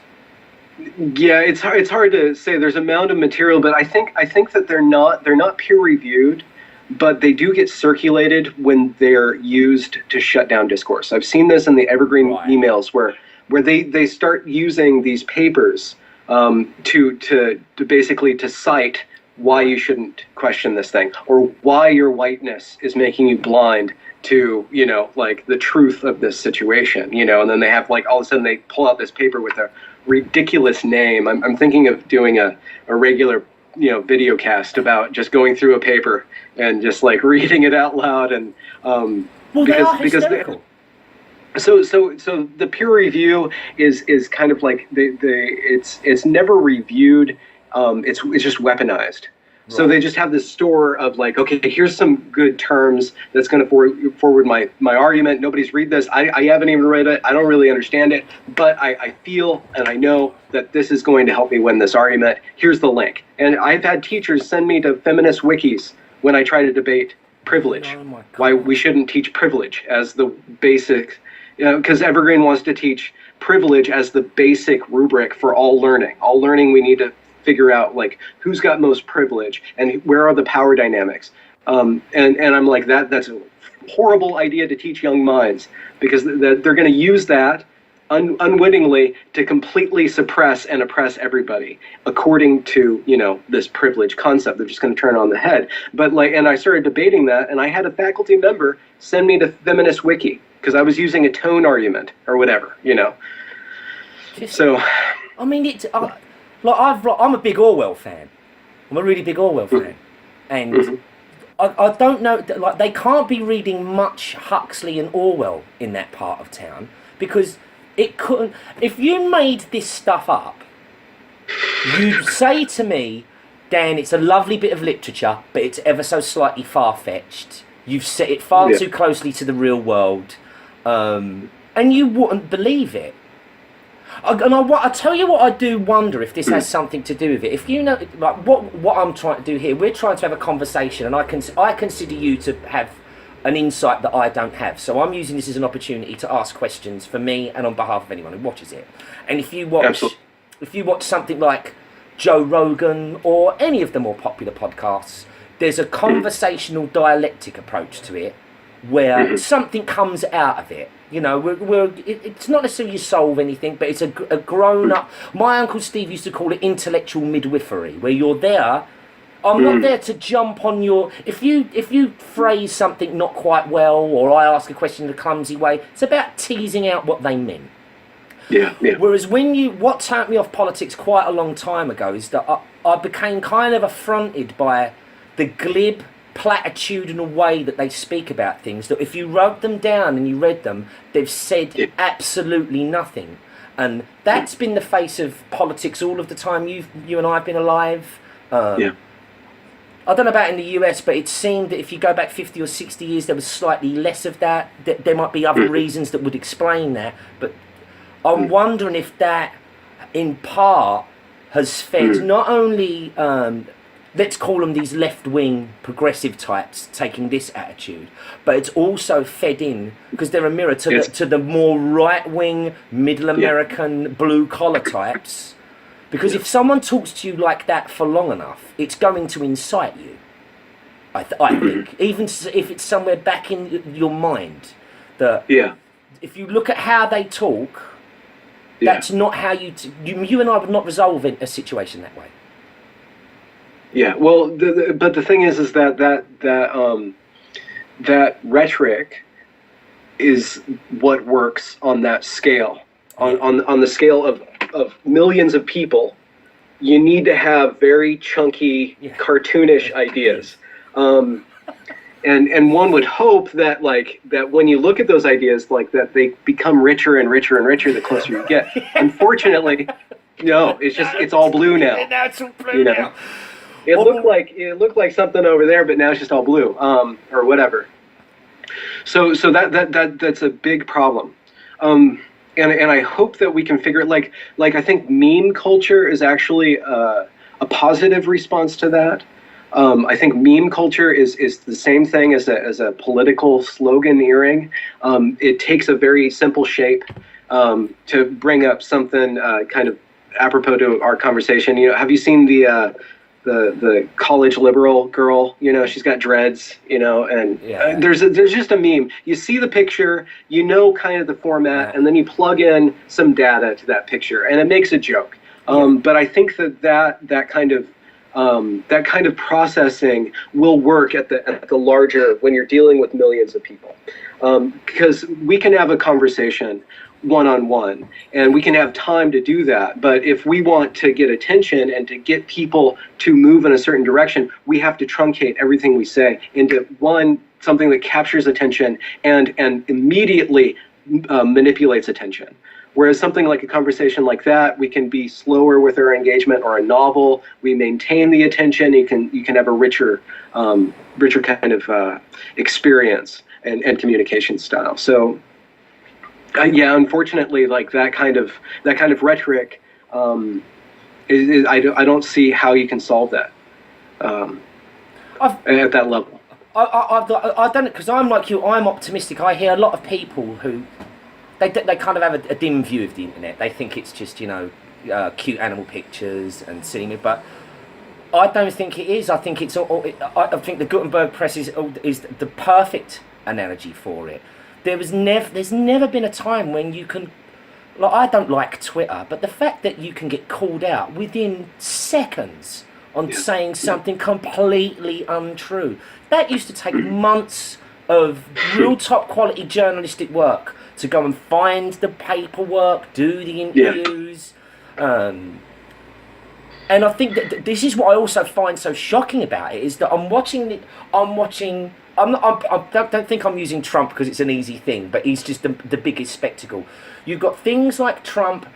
Yeah, it's hard to say. There's a mound of material, but I think that they're not peer reviewed, but they do get circulated when they're used to shut down discourse. I've seen this in the Evergreen emails where they start using these papers to basically to cite why you shouldn't question this thing, or why your whiteness is making you blind to, you know, like the truth of this situation, you know. And then they have like all of a sudden they pull out this paper with a ridiculous name. I'm thinking of doing a regular, you know, video cast about just going through a paper and just like reading it out loud, and well, because so the peer review is kind of like it's never reviewed. It's just weaponized. Right. So they just have this store of like, okay, here's some good terms that's going to forward my argument. Nobody's read this. I haven't even read it. I don't really understand it, but I feel and I know that this is going to help me win this argument. Here's the link. And I've had teachers send me to feminist wikis when I try to debate privilege. Oh my God. Why we shouldn't teach privilege as the basic, you know, because Evergreen wants to teach privilege as the basic rubric for all learning. All learning, we need to figure out like who's got most privilege and where are the power dynamics. And I'm like, that's a horrible idea to teach young minds, because they're going to use that unwittingly to completely suppress and oppress everybody according to, you know, this privilege concept. They're just going to turn it on the head. But like, and I started debating that, and I had a faculty member send me to Feminist Wiki because I was using a tone argument or whatever, you know. So, I mean, it's like I'm a big Orwell fan. I'm a really big Orwell fan, and I don't know, like, they can't be reading much Huxley and Orwell in that part of town, because it couldn't. If you made this stuff up, you'd say to me, Dan, it's a lovely bit of literature, but it's ever so slightly far-fetched. You've set it far too closely to the real world, and you wouldn't believe it. I tell you what, I do wonder if this has something to do with it. If you know, like, what I'm trying to do here, we're trying to have a conversation, and I consider you to have an insight that I don't have. So I'm using this as an opportunity to ask questions for me and on behalf of anyone who watches it. And if you watch something like Joe Rogan or any of the more popular podcasts, there's a conversational dialectic approach to it, where something comes out of it. You know, it's not necessarily you solve anything, but it's a grown-up... My Uncle Steve used to call it intellectual midwifery, where you're there. I'm not there to jump on your... If you phrase something not quite well, or I ask a question in a clumsy way, it's about teasing out what they meant. Yeah. Whereas what turned me off politics quite a long time ago is that I became kind of affronted by the glib, platitudinal way that they speak about things, that if you wrote them down and you read them, they've said absolutely nothing. And that's been the face of politics all of the time you and I have been alive. I don't know about in the US, but it seemed that if you go back 50 or 60 years, there was slightly less of that. There might be other reasons that would explain that, but I'm wondering if that, in part, has fed not only... let's call them these left-wing progressive types taking this attitude, but it's also fed in, because they're a mirror to the more right-wing, middle American, blue-collar types. Because if someone talks to you like that for long enough, it's going to incite you, I think. Even if it's somewhere back in your mind. That if you look at how they talk, that's not how you and I would not resolve a situation that way. Yeah, well, but the thing is that rhetoric is what works on that scale, on the scale of millions of people. You need to have very chunky, cartoonish ideas, and one would hope that that when you look at those ideas, that they become richer and richer and richer the closer you get. Unfortunately, no, it's all blue now. Now it's all blue now. It looked like something over there, but now it's just all blue, or whatever. So that's a big problem, and I hope that we can figure it. Like I think meme culture is actually a positive response to that. I think meme culture is the same thing as a political sloganeering. It takes a very simple shape to bring up something kind of apropos to our conversation. You know, have you seen the college liberal girl? You know, she's got dreads. You know, and there's just a meme. You see the picture, you know, kind of the format, and then you plug in some data to that picture, and it makes a joke. But I think that kind of processing will work at the larger, when you're dealing with millions of people, because we can have a conversation one-on-one, and we can have time to do that. But if we want to get attention and to get people to move in a certain direction, we have to truncate everything we say into something that captures attention and immediately manipulates attention. Whereas something like a conversation like that, we can be slower with our engagement, or a novel, we maintain the attention. You can have a richer kind of experience and communication style. So. Unfortunately, like that kind of rhetoric, I don't see how you can solve that at that level. I've done it because I'm like you. I'm optimistic. I hear a lot of people who they kind of have a dim view of the internet. They think it's just cute animal pictures and silly, but I don't think it is. I think it's I think the Gutenberg press is the perfect analogy for it. There's never been a time when you can, like, I don't like Twitter, but the fact that you can get called out within seconds on saying something completely untrue, that used to take months of real top quality journalistic work to go and find the paperwork, do the interviews. And I think that this is what I also find so shocking about it, is that I'm watching. I don't think I'm using Trump because it's an easy thing, but he's just the biggest spectacle. You've got things like Trump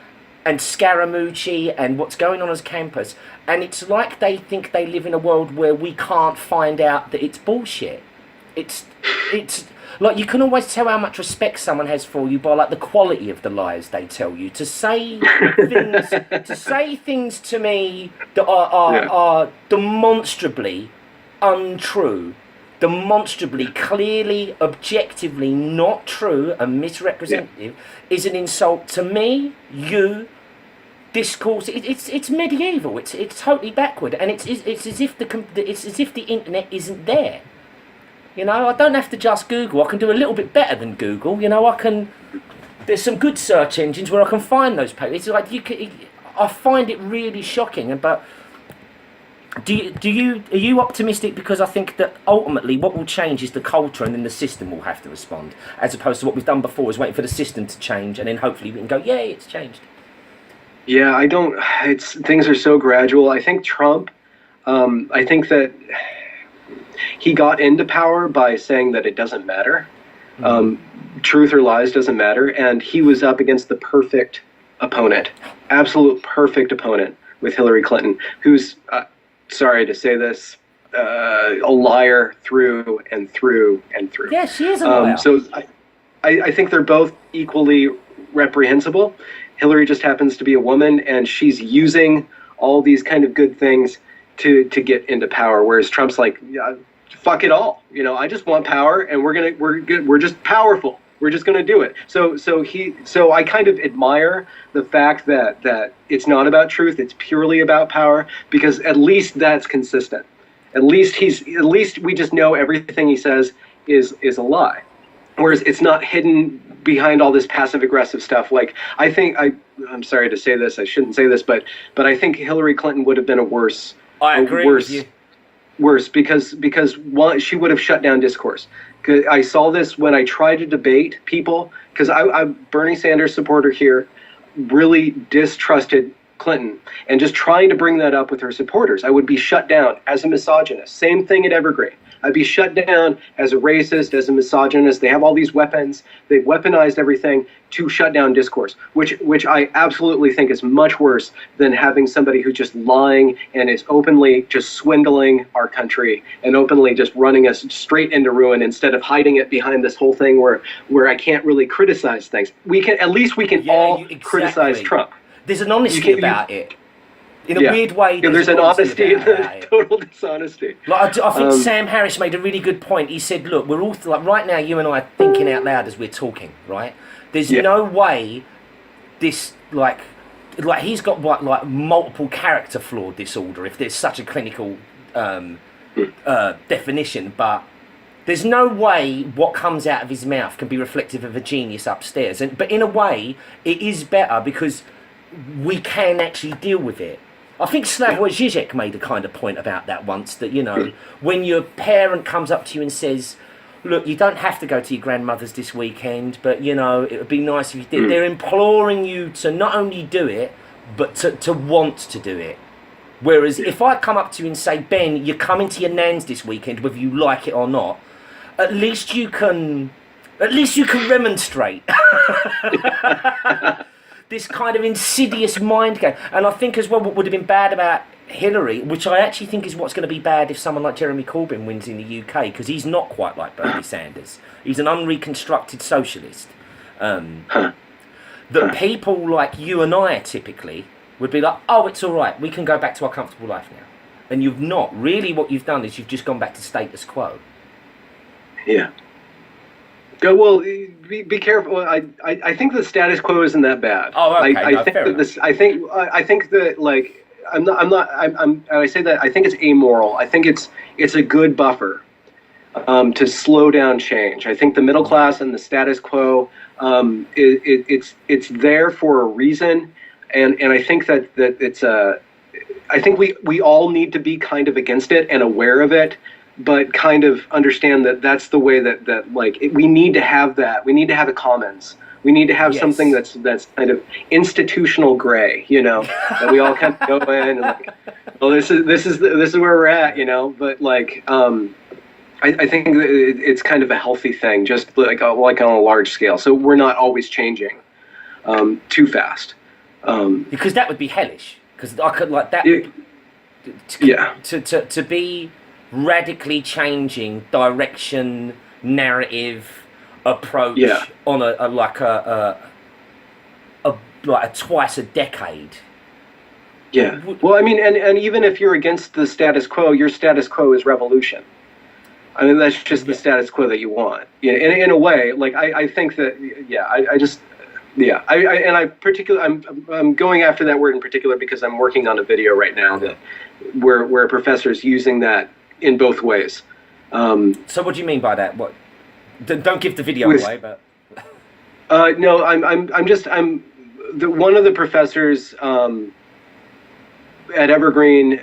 and Scaramucci and what's going on as campus, and it's like they think they live in a world where we can't find out that it's bullshit. It's like you can always tell how much respect someone has for you by like the quality of the lies they tell you. To say things to me that are demonstrably untrue, demonstrably, clearly, objectively not true and misrepresentative, is an insult to me, you, discourse. It's medieval. It's totally backward, and it's as if the internet isn't there. You know, I don't have to just Google. I can do a little bit better than Google. You know, there's some good search engines where I can find those papers. It's like I find it really shocking. But are you optimistic? Because I think that ultimately what will change is the culture, and then the system will have to respond, as opposed to what we've done before is waiting for the system to change, and then hopefully we can go, yay, it's changed. Yeah, things are so gradual. I think Trump, I think that he got into power by saying that it doesn't matter. Truth or lies doesn't matter. And he was up against the perfect opponent, absolute perfect opponent with Hillary Clinton, who's, sorry to say this, a liar through and through and through. Yeah, she is a liar. So I think they're both equally reprehensible. Hillary just happens to be a woman, and she's using all these kind of good things to get into power, whereas Trump's like, yeah, fuck it all. You know, I just want power, and we're just powerful. We're just gonna do it. So I kind of admire the fact that it's not about truth, it's purely about power, because at least that's consistent. At least we just know everything he says is a lie. Whereas it's not hidden behind all this passive aggressive stuff. Like I'm sorry to say this, I shouldn't say this, but I think Hillary Clinton would have been worse. I agree with you. Worse because one, she would have shut down discourse. I saw this when I tried to debate people, because I'm Bernie Sanders supporter here, really distrusted Clinton, and just trying to bring that up with her supporters, I would be shut down as a misogynist. Same thing at Evergreen. I'd be shut down as a racist, as a misogynist. They have all these weapons. They've weaponized everything to shut down discourse, which I absolutely think is much worse than having somebody who's just lying and is openly just swindling our country and openly just running us straight into ruin, instead of hiding it behind this whole thing where I can't really criticize things. At least we can criticize Trump. There's an honesty about it. In a weird way, there's an honesty and a total dishonesty. Like I think Sam Harris made a really good point. He said, "Look, we're all like right now. You and I are thinking out loud as we're talking, right? There's no way this like he's got like multiple character flaw disorder, if there's such a clinical definition. But there's no way what comes out of his mouth can be reflective of a genius upstairs. But in a way, it is better because we can actually deal with it." I think Slavoj Žižek made a kind of point about that once, that, you know, when your parent comes up to you and says, look, you don't have to go to your grandmother's this weekend, but, you know, it would be nice if you did. They're imploring you to not only do it, but to want to do it. Whereas if I come up to you and say, Ben, you're coming to your nan's this weekend, whether you like it or not, at least you can remonstrate. This kind of insidious mind game. And I think as well what would have been bad about Hillary, which I actually think is what's going to be bad if someone like Jeremy Corbyn wins in the UK, because he's not quite like Bernie Sanders. He's an unreconstructed socialist. That people like you and I typically would be like, oh, it's all right, we can go back to our comfortable life now. And you've not. Really what you've done is you've just gone back to status quo. Yeah. Well, be careful. I think the status quo isn't that bad. Oh, okay. I think that like and I say that I think it's amoral. I think it's a good buffer to slow down change. I think the middle class and the status quo it's there for a reason, and I think that it's I think we all need to be kind of against it and aware of it, but kind of understand that that's the way that like we need to have that. We need to have a commons We need to have Yes. something that's kind of institutional gray, that we all kind of go in and like, well, this is where we're at, But like, I think that it's kind of a healthy thing, just like on a large scale. So we're not always changing too fast. Because that would be hellish. Because I could like that. To be radically changing direction, narrative, approach on a twice a decade. Yeah. Well, I mean, and even if you're against the status quo, your status quo is revolution. I mean, that's just the status quo that you want. In a way, like I think that I'm going after that word in particular because I'm working on a video right now where a professor's using that in both ways. So what do you mean by that? What? Don't give the video away, but. No, I'm one of the professors at Evergreen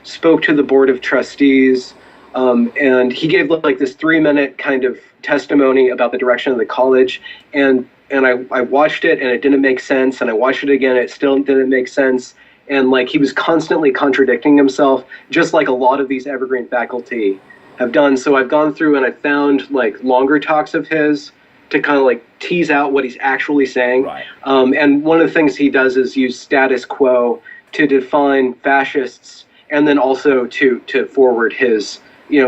spoke to the board of trustees, and he gave like this 3-minute kind of testimony about the direction of the college, and I watched it and it didn't make sense, and I watched it again, it still didn't make sense, and like he was constantly contradicting himself, just like a lot of these Evergreen faculty have done. So I've gone through and I found like longer talks of his to kind of like tease out what he's actually saying. Right. And one of the things he does is use status quo to define fascists, and then also to forward his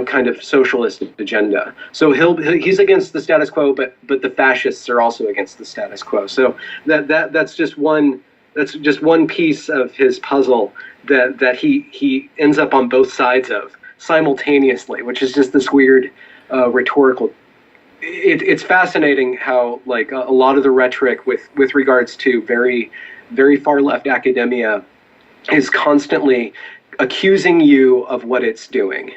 kind of socialist agenda. So he's against the status quo, but the fascists are also against the status quo. So that's just one piece of his puzzle that he ends up on both sides of simultaneously, which is just this weird rhetorical. It's fascinating how like a lot of the rhetoric with regards to very, very far left academia is constantly accusing you of what it's doing.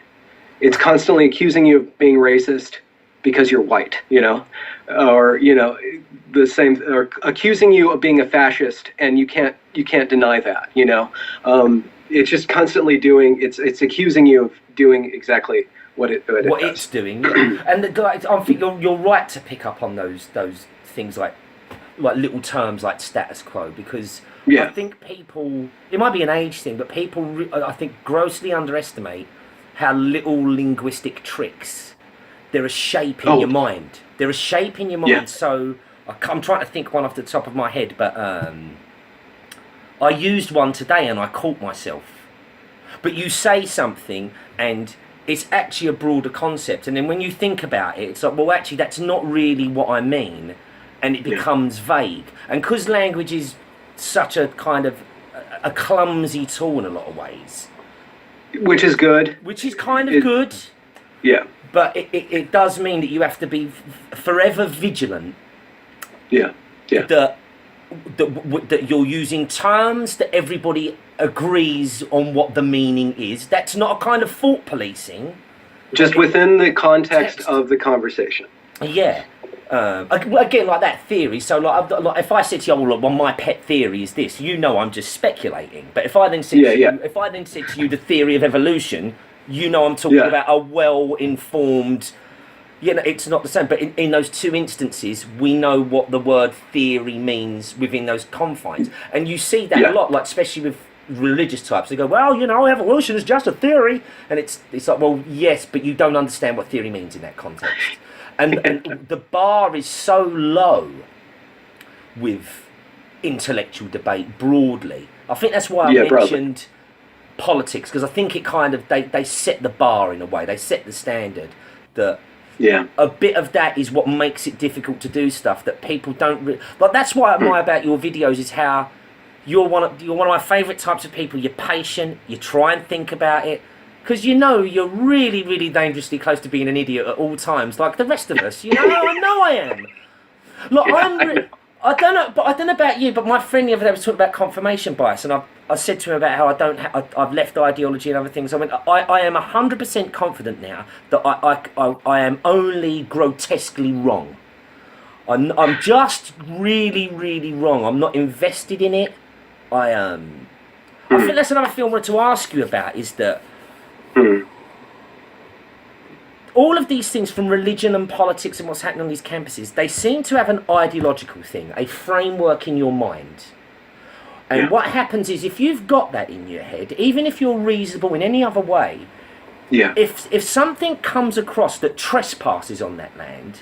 It's constantly accusing you of being racist because you're white, or the same, or accusing you of being a fascist, and you can't deny that, It's just constantly it's accusing you of doing exactly what it's doing. Yeah. And I think you're right to pick up on those things like little terms like status quo, because I think people, it might be an age thing, but people I think grossly underestimate how little linguistic tricks there are shaping your mind. There are shaping your mind. Yeah. So I'm trying to think one off the top of my head, but I used one today and I caught myself. But you say something and it's actually a broader concept, and then when you think about it, it's like, well, actually that's not really what I mean, and it becomes vague. And because language is such a kind of a clumsy tool in a lot of ways, which is good, which is kind of good, but it does mean that you have to be forever vigilant that you're using terms that everybody agrees on what the meaning is. That's not a kind of thought policing, just within the context of the conversation. Again, like that theory. So like if I said to you, well, my pet theory is this, I'm just speculating. But if I then said to you the theory of evolution, I'm talking about a well-informed. It's not the same. But in those two instances, we know what the word theory means within those confines, and you see that a lot, like especially with religious types. They go, well, evolution is just a theory, and it's like, well, yes, but you don't understand what theory means in that context. And the bar is so low with intellectual debate broadly. I think that's why I mentioned politics, because I think it kind of, they set the bar in a way. They set the standard that a bit of that is what makes it difficult to do stuff that people don't but that's why I admire about your videos is how you're one of my favourite types of people. You're patient, you try and think about it, because you're really, really dangerously close to being an idiot at all times, like the rest of us. I know I am. Look, I don't know about you, but my friend the other day was talking about confirmation bias, and I said to him about how I've left ideology and other things. I went, I am 100% confident now that I am only grotesquely wrong. I'm just really, really wrong. I'm not invested in it. I think that's another thing I wanted to ask you about, is that all of these things, from religion and politics and what's happening on these campuses, they seem to have an ideological thing, a framework in your mind. And what happens is, if you've got that in your head, even if you're reasonable in any other way, if something comes across that trespasses on that land,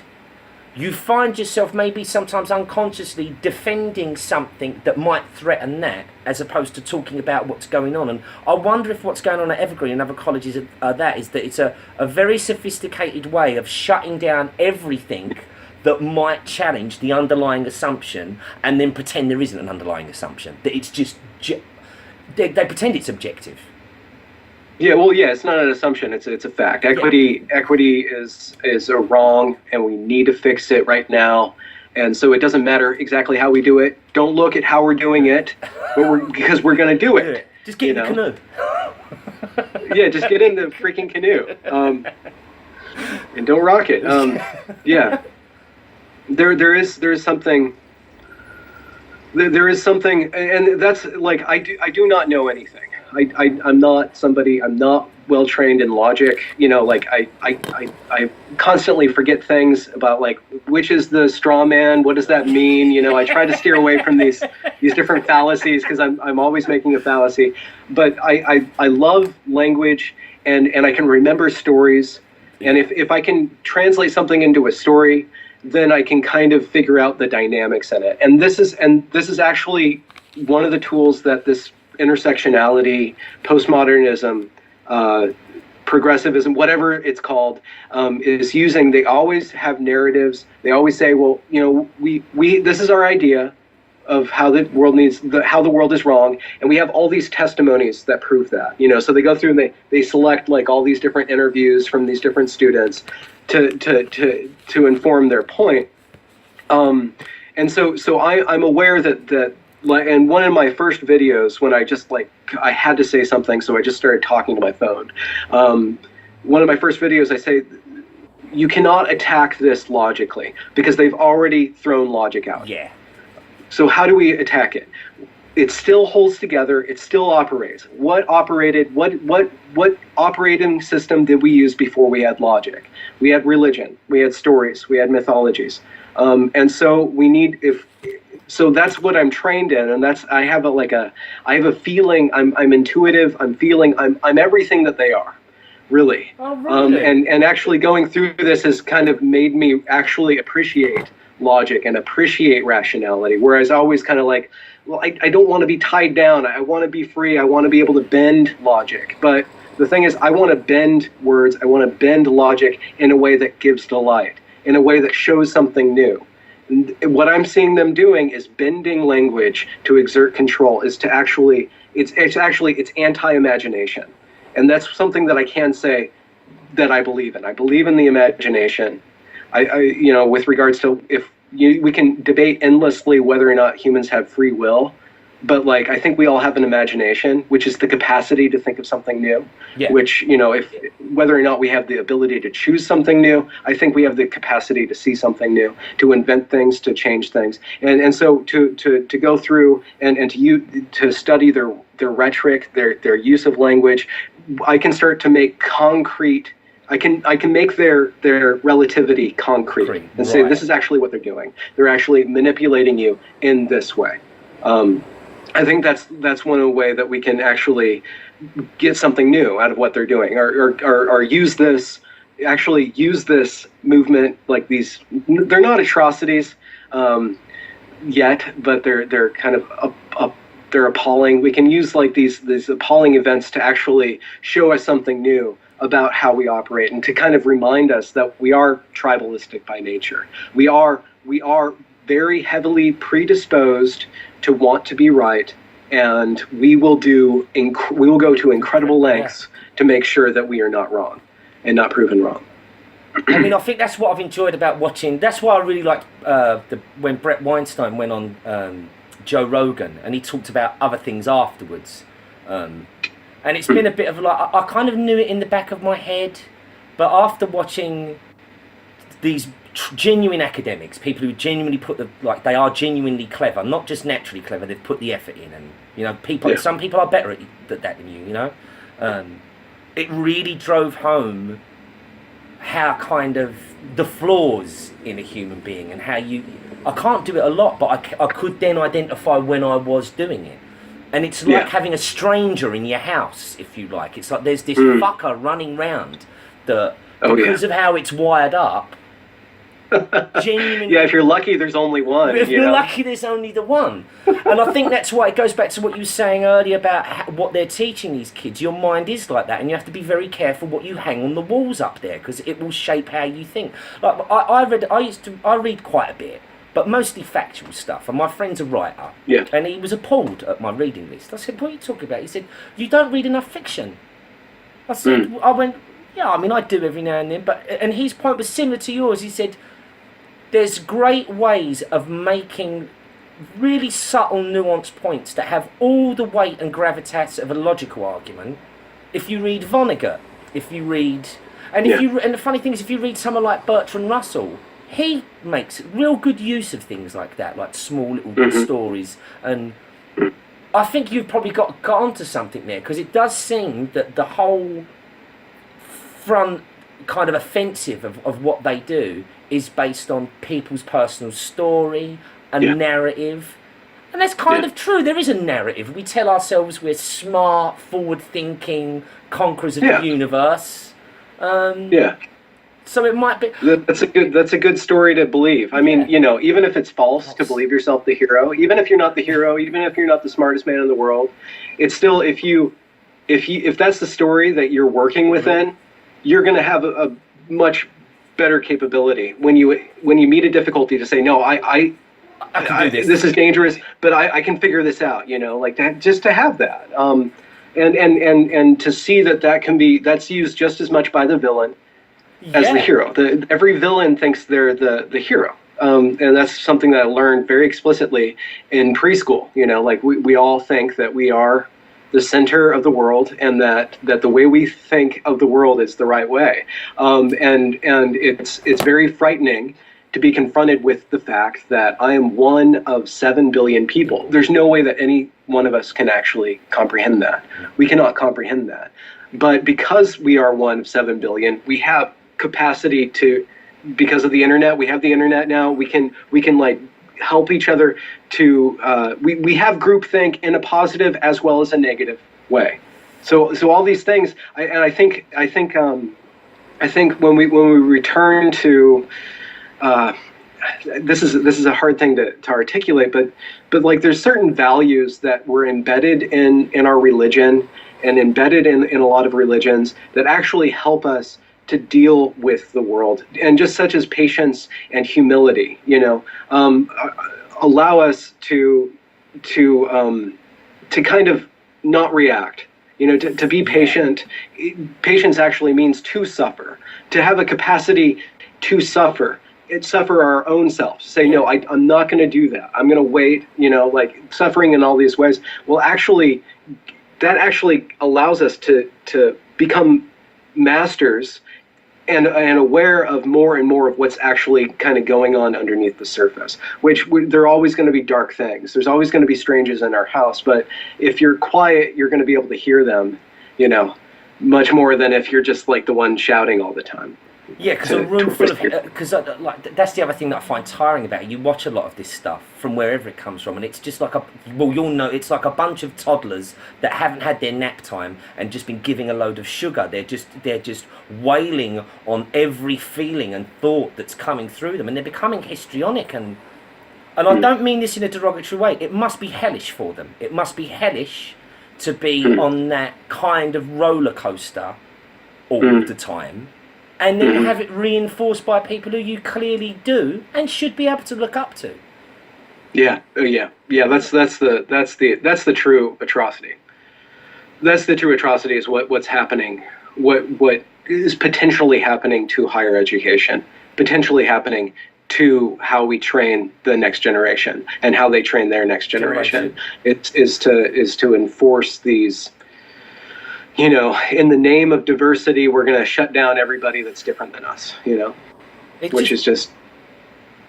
you find yourself maybe sometimes unconsciously defending something that might threaten that, as opposed to talking about what's going on. And I wonder if what's going on at Evergreen and other colleges is that it's a very sophisticated way of shutting down everything that might challenge the underlying assumption, and then pretend there isn't an underlying assumption, that it's just they pretend it's objective. Yeah, well, it's not an assumption. It's a fact. Equity is a wrong, and we need to fix it right now. And so it doesn't matter exactly how we do it. Don't look at how we're doing it, because we're going to do it. Just get in the canoe. Just get in the freaking canoe, and don't rock it. There is something, and that's like, I do not know anything. I'm not well trained in logic. Like I constantly forget things about, like, which is the straw man, what does that mean? I try to steer away from these different fallacies, because I'm always making a fallacy. But I love language, and I can remember stories, and if I can translate something into a story, then I can kind of figure out the dynamics in it. And this is actually one of the tools that this intersectionality, postmodernism, progressivism, whatever it's called, is using. They always have narratives. They always say, well, we this is our idea of how the world how the world is wrong, and we have all these testimonies that prove that. So they go through and they select, like, all these different interviews from these different students to inform their point. And so I'm aware that and one of my first videos, when I had to say something, so I just started talking to my phone. One of my first videos, I say, you cannot attack this logically, because they've already thrown logic out. Yeah. So how do we attack it? It still holds together. It still operates. What operating system did we use before we had logic? We had religion. We had stories. We had mythologies. And so we need, so that's what I'm trained in, and I have a feeling. I'm intuitive. I'm feeling. I'm everything that they are, really. Oh, really? And actually going through this has kind of made me actually appreciate logic and appreciate rationality. Whereas I always kind of like, well, I don't want to be tied down. I want to be free. I want to be able to bend logic. But the thing is, I want to bend words. I want to bend logic in a way that gives delight, in a way that shows something new. What I'm seeing them doing is bending language to exert control, is to actually, it's anti-imagination. And that's something that I can say that I believe in. I believe in the imagination. I with regards to, we can debate endlessly whether or not humans have free will, but like, I think we all have an imagination, which is the capacity to think of something new. Yeah. Which, if whether or not we have the ability to choose something new, I think we have the capacity to see something new, to invent things, to change things, and so to go through and to study their rhetoric, their use of language, I can start to make concrete. I can make their relativity concrete and say, this is actually what they're doing. They're actually manipulating you in this way. I think that's one way that we can actually get something new out of what they're doing, or use this movement, like these. They're not atrocities yet, but they're kind of they're appalling. We can use like these appalling events to actually show us something new about how we operate, and to kind of remind us that we are tribalistic by nature. We are very heavily predisposed to want to be right, and we will go to incredible lengths to make sure that we are not wrong and not proven wrong. I mean, I think that's what I've enjoyed about watching. That's why I really liked when Brett Weinstein went on Joe Rogan, and he talked about other things afterwards. And it's been a bit of like, I kind of knew it in the back of my head, but after watching these genuine academics, people who genuinely they are genuinely clever, not just naturally clever, they've put the effort in, and some people are better at that than you, it really drove home how kind of the flaws in a human being and how I can't do it a lot, but I could then identify when I was doing it. And it's like having a stranger in your house, if you like. It's like there's this fucker running round that, because of how it's wired up, genuinely... Yeah, if you're lucky, there's only one. If you're lucky, there's only the one. And I think that's why it goes back to what you were saying earlier about what they're teaching these kids. Your mind is like that, and you have to be very careful what you hang on the walls up there, because it will shape how you think. Like I read quite a bit, but mostly factual stuff. And my friend's a writer, and he was appalled at my reading list. I said, "What are you talking about?" He said, "You don't read enough fiction." I said, I went, "Yeah, I mean, I do every now and then." And his point was similar to yours. He said, there's great ways of making really subtle, nuanced points that have all the weight and gravitas of a logical argument. If you read Vonnegut, if you read... And the funny thing is, if you read someone like Bertrand Russell, he makes real good use of things like that, like small little stories. And I think you've probably got onto something there, because it does seem that the whole front kind of offensive of what they do is based on people's personal story, a narrative. And that's kind of true. There is a narrative. We tell ourselves we're smart, forward-thinking, conquerors of the universe. So it might be... That's a good story to believe. I mean, even if it's false, to believe yourself the hero, even if you're not the hero, even if you're not the smartest man in the world, it's still, if that's the story that you're working within, you're going to have a much better capability when you meet a difficulty to say, no, I can do this. This is dangerous, but I can figure this out. Like that, just to have that, and to see that's used just as much by the villain as the hero. Every villain thinks they're the hero, and that's something that I learned very explicitly in preschool. Like we all think that we are the center of the world, and that the way we think of the world is the right way. And it's very frightening to be confronted with the fact that I am one of 7 billion people. There's no way that any one of us can actually comprehend that. We cannot comprehend that. But because we are one of 7 billion, we have capacity to, because of the internet, we have the internet now, we can like help each other to we have groupthink in a positive as well as a negative way. So all these things, I think when we return to this is a hard thing to articulate, but like there's certain values that were embedded in our religion and embedded in a lot of religions that actually help us to deal with the world, and just such as patience and humility, allow us to kind of not react, to be patient. Patience actually means to suffer, to have a capacity to suffer. Suffer our own selves. Say, no, I'm not going to do that. I'm going to wait, like suffering in all these ways. Well, that actually allows us to become masters and aware of more and more of what's actually kind of going on underneath the surface, which there are always going to be dark things. There's always going to be strangers in our house, but if you're quiet, you're going to be able to hear them, much more than if you're just like the one shouting all the time. Yeah, because a room full of... Because that's the other thing that I find tiring about it. You watch a lot of this stuff from wherever it comes from, and it's just like you'll know, it's like a bunch of toddlers that haven't had their nap time and just been giving a load of sugar. They're just wailing on every feeling and thought that's coming through them, and they're becoming histrionic. And I don't mean this in a derogatory way. It must be hellish for them. It must be hellish to be on that kind of roller coaster all the time. And then have it reinforced by people who you clearly do and should be able to look up to. Yeah. That's the true atrocity. That's the true atrocity, is what's happening. What is potentially happening to higher education, potentially happening to how we train the next generation and how they train their next generation. It is to enforce these. In the name of diversity, we're going to shut down everybody that's different than us, which is just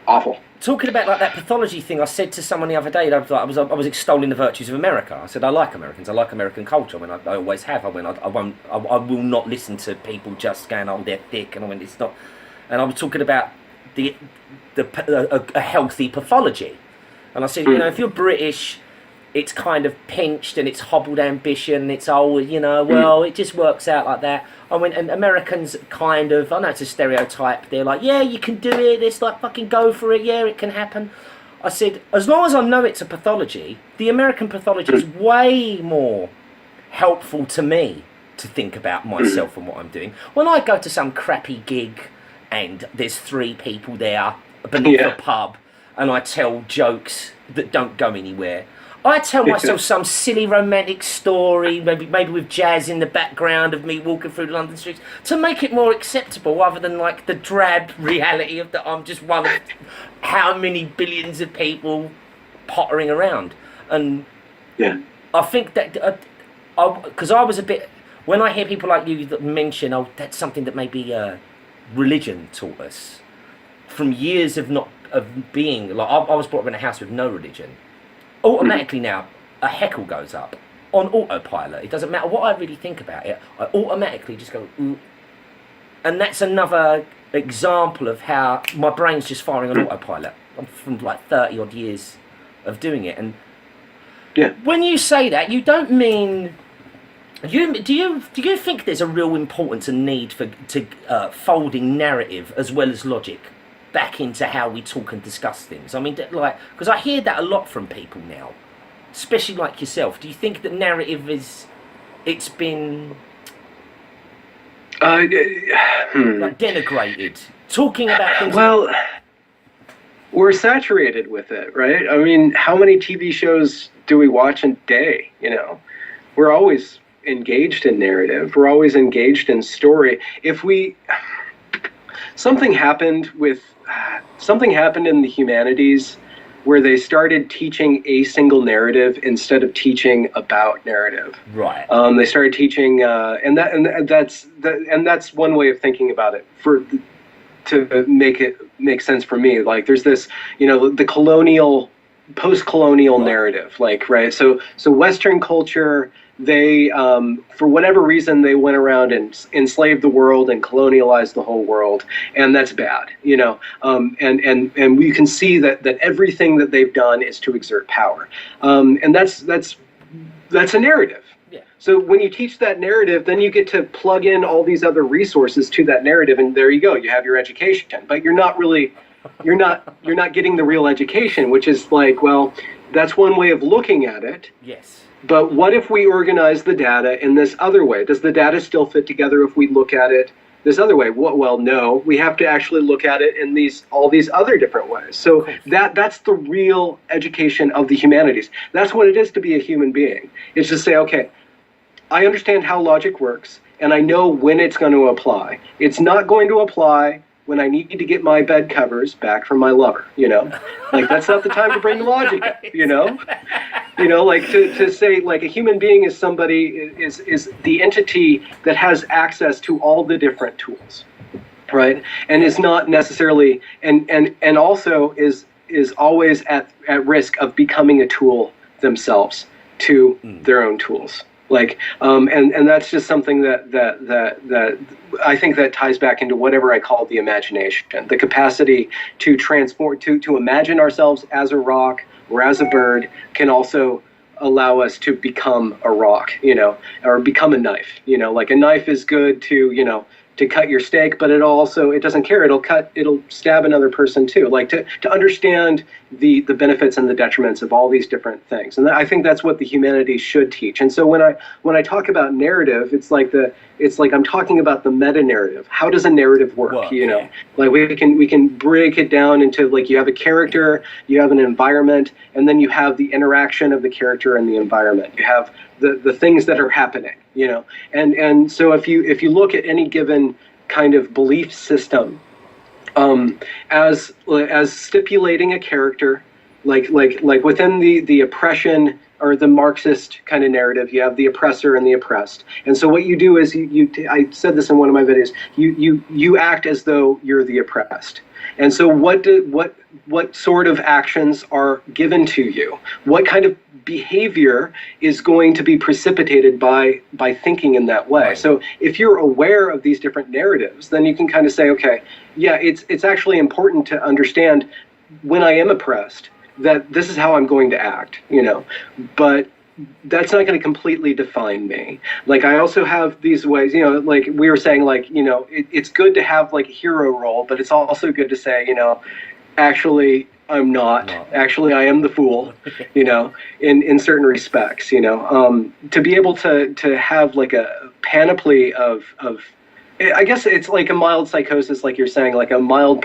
awful. Talking about like that pathology thing, I said to someone the other day, I was extolling the virtues of America. I said I like Americans, I like American culture. I always have. I will not listen to people just going, oh, they're thick, and I went, it's not. And I was talking about a healthy pathology, and I said, you know, if you're British, it's kind of pinched and it's hobbled ambition. It's well, it just works out like that. I went, and Americans kind of, I know it's a stereotype, they're like, yeah, you can do it, it's like fucking go for it, yeah, it can happen. I said, as long as I know it's a pathology, the American pathology is way more helpful to me to think about myself and what I'm doing. When I go to some crappy gig and there's 3 people there beneath a pub and I tell jokes that don't go anywhere, I tell myself some silly romantic story, maybe with jazz in the background of me walking through the London streets, to make it more acceptable, rather than like the drab reality of that I'm just one of how many billions of people pottering around. And I think that, because I was a bit, when I hear people like you that mention, oh, that's something that maybe religion taught us, from years of being, like I was brought up in a house with no religion. Automatically now, a heckle goes up on autopilot. It doesn't matter what I really think about it. I automatically just go, ooh. And that's another example of how my brain's just firing on autopilot. I'm from like 30 odd years of doing it. And when you say that, you don't mean... Do you think there's a real importance and need to folding narrative as well as logic back into how we talk and discuss things? I mean, like, because I hear that a lot from people now, especially like yourself. Do you think that narrative it's been like denigrated, talking about things? Well, we're saturated with it, right? I mean, how many TV shows do we watch a day? You know, we're always engaged in narrative. We're always engaged in story. Something happened in the humanities where they started teaching a single narrative instead of teaching about narrative. Right. They started teaching, and that's one way of thinking about it to make it make sense for me. Like, there's this, the post-colonial narrative, like, right? So Western culture, they, for whatever reason, they went around and enslaved the world and colonialized the whole world, and that's bad, and we can see that everything that they've done is to exert power, and that's a narrative. Yeah. So when you teach that narrative, then you get to plug in all these other resources to that narrative, and there you go, you have your education. But you're not getting the real education, which is like, well, that's one way of looking at it. Yes. But what if we organize the data in this other way? Does the data still fit together if we look at it this other way? Well, no. We have to actually look at it in all these other different ways. So that's the real education of the humanities. That's what it is to be a human being. It's to say, okay, I understand how logic works, and I know when it's going to apply. It's not going to apply when I need to get my bed covers back from my lover, like that's not the time to bring logic up, like to say, like, a human being is somebody is the entity that has access to all the different tools, right? And is not necessarily, and also is always at risk of becoming a tool themselves to their own tools. Like, and that's just something that I think that ties back into whatever I call the imagination, the capacity to transport, to imagine ourselves as a rock or as a bird can also allow us to become a rock, or become a knife, like a knife is good to cut your steak, but it doesn't care. It'll stab another person too. Like to understand the benefits and the detriments of all these different things. And I think that's what the humanities should teach. And so when I talk about narrative, it's like I'm talking about the meta narrative. How does a narrative work? Yeah. Like we can break it down into, like, you have a character, you have an environment, and then you have the interaction of the character and the environment. You have the things that are happening, and so if you look at any given kind of belief system as stipulating a character, like within the oppression or the Marxist kind of narrative, you have the oppressor and the oppressed. And so what you do is I said this in one of my videos, you act as though you're the oppressed. And so what sort of actions are given to you? What kind of behavior is going to be precipitated by thinking in that way? Right. So if you're aware of these different narratives, then you can kind of say, okay, yeah, it's actually important to understand when I am oppressed that this is how I'm going to act, but that's not going to completely define me. Like, I also have these ways, like we were saying, like, it's good to have like a hero role, but it's also good to say, actually, I'm not. Actually, I am the fool, in certain respects, to be able to have like a panoply of I guess it's like a mild psychosis, like you're saying, like a mild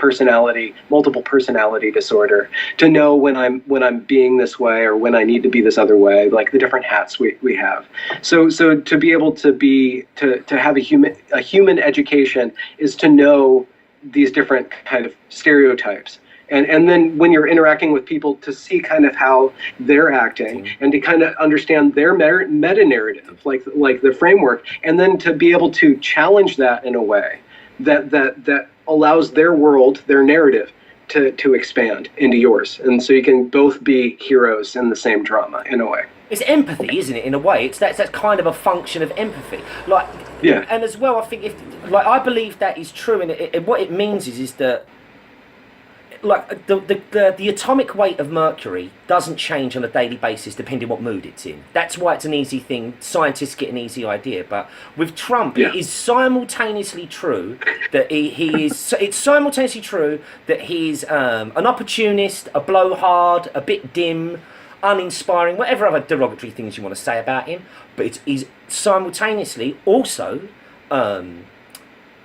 multiple personality disorder, to know when I'm being this way or when I need to be this other way, like the different hats we have. So to be able to have a human education is to know these different kind of stereotypes. And then when you're interacting with people, to see kind of how they're acting and to kind of understand their meta-narrative, like the framework, and then to be able to challenge that in a way that allows their world, their narrative, to expand into yours. And so you can both be heroes in the same drama in a way. It's empathy, isn't it? In a way, that's kind of a function of empathy. Like, yeah. And as well, I think I believe that is true, and what it means is that, like, the atomic weight of mercury doesn't change on a daily basis depending what mood it's in. That's why it's an easy thing. Scientists get an easy idea. But with Trump, it is simultaneously true that he is. It's simultaneously true that he's an opportunist, a blowhard, a bit dim, uninspiring, whatever other derogatory things you want to say about him. But he's simultaneously also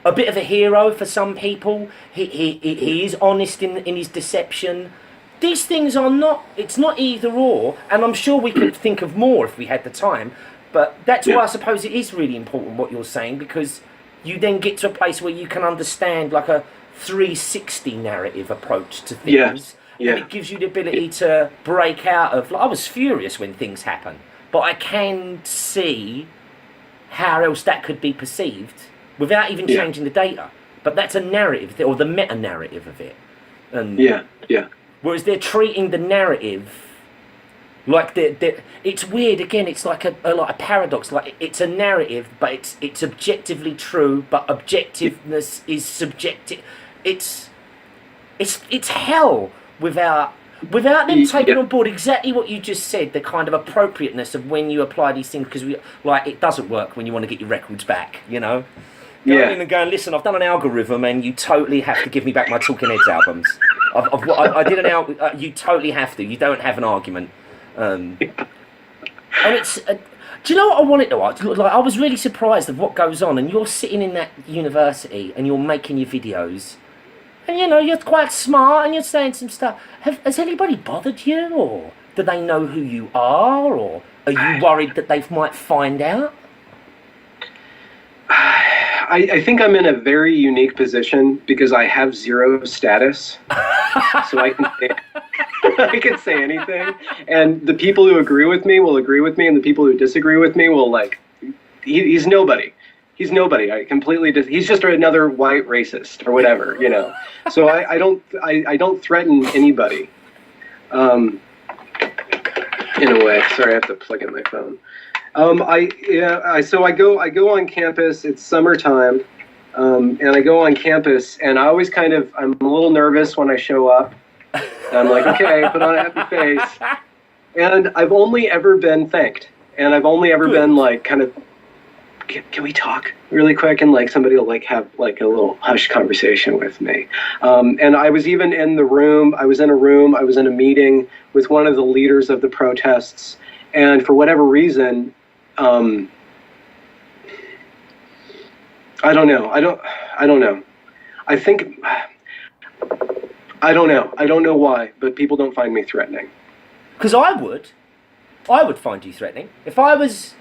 a bit of a hero for some people. He is honest in his deception. These things are not, it's not either or, and I'm sure we could think of more if we had the time, but that's why I suppose it is really important what you're saying, because you then get to a place where you can understand like a 360 narrative approach to things, and it gives you the ability to break out of, like, I was furious when things happen, but I can see how else that could be perceived without even changing the data. But that's a narrative, or the meta-narrative of it. And whereas they're treating the narrative like it's weird. Again, it's like a paradox. Like, it's a narrative, but it's objectively true, but objectiveness is subjective. It's hell without them taking on board exactly what you just said, the kind of appropriateness of when you apply these things, because it doesn't work when you want to get your records back, Going in and going, listen, I've done an algorithm and you totally have to give me back my Talking Heads albums. I did an album, you totally have to. You don't have an argument. And it's... do you know what I wanted to ask? Like, I was really surprised of what goes on, and you're sitting in that university and you're making your videos, and you're quite smart and you're saying some stuff. Has anybody bothered you, or do they know who you are, or are you worried that they might find out? I think I'm in a very unique position because I have zero status, so I can say anything, and the people who agree with me will agree with me, and the people who disagree with me will, like, he's nobody. He's nobody. He's just another white racist or whatever, So I don't threaten anybody. In a way. Sorry, I have to plug in my phone. So I go on campus. It's summertime, and I go on campus, and I always I'm a little nervous when I show up. And I'm like, okay, put on a happy face, and I've only ever been thanked, and I've only ever been like, kind of, can we talk really quick? And like somebody will like have like a little hush conversation with me. And I was even in the room. I was in a meeting with one of the leaders of the protests, and for whatever reason. I don't know. I don't know. I think, I don't know. I don't know why, but people don't find me threatening. Because I would find you threatening. If I was,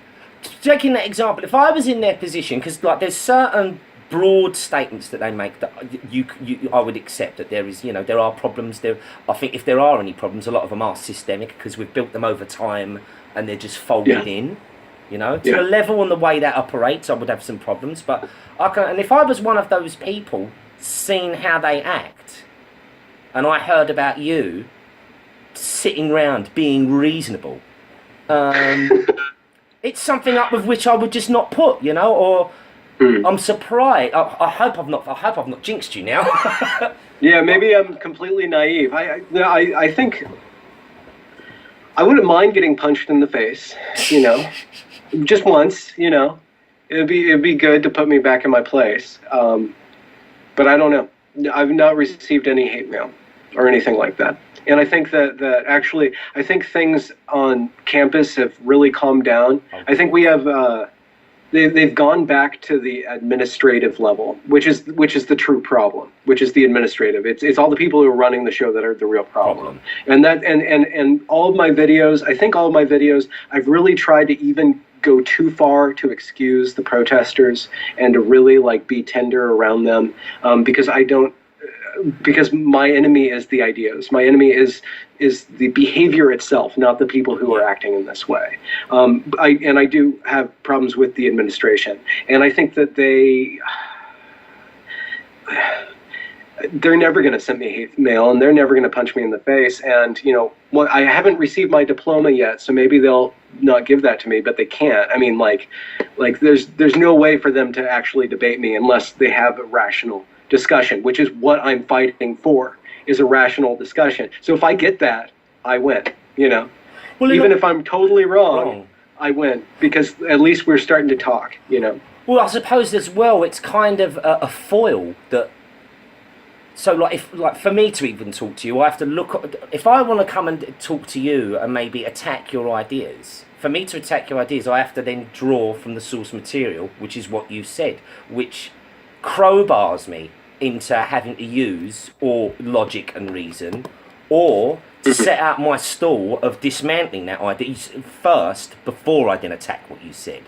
taking that example, if I was in their position, because like there's certain broad statements that they make that I would accept that there is, there are problems there. I think if there are any problems, a lot of them are systemic because we've built them over time and they're just folded in. To the level and the way that operates, I would have some problems. But and if I was one of those people, seeing how they act, and I heard about you sitting round being reasonable, it's something up with which I would just not put, you know, or I'm surprised. I hope I've not jinxed you now. Yeah, maybe I'm completely naive. I think I wouldn't mind getting punched in the face, you know, just once, you know. It'd be good to put me back in my place. But I don't know. I've not received any hate mail or anything like that. And I think that actually, I think things on campus have really calmed down. I think we have, they've gone back to the administrative level, which is the true problem, which is the administrative. It's all the people who are running the show that are the real problem. And that, and all of my videos, I think all of my videos, I've really tried to even go too far to excuse the protesters and to really like be tender around them, because my enemy is the ideas. My enemy is the behavior itself, not the people who are acting in this way. I do have problems with the administration, and I think that they're never going to send me hate mail, and they're never going to punch me in the face. And you know, I haven't received my diploma yet, so maybe they'll not give that to me, but they can't. I mean, like there's no way for them to actually debate me unless they have a rational discussion, which is what I'm fighting for, is a rational discussion. So if I get that, I win, you know. Well, even if I'm totally wrong, I win, because at least we're starting to talk, you know. Well, I suppose as well, it's kind of a foil that. So, like, for me to even talk to you, I have to look. If I want to come and talk to you and maybe attack your ideas, for me to attack your ideas, I have to then draw from the source material, which is what you said, which crowbars me into having to use or logic and reason, or to set out my stall of dismantling that idea first before I then attack what you said.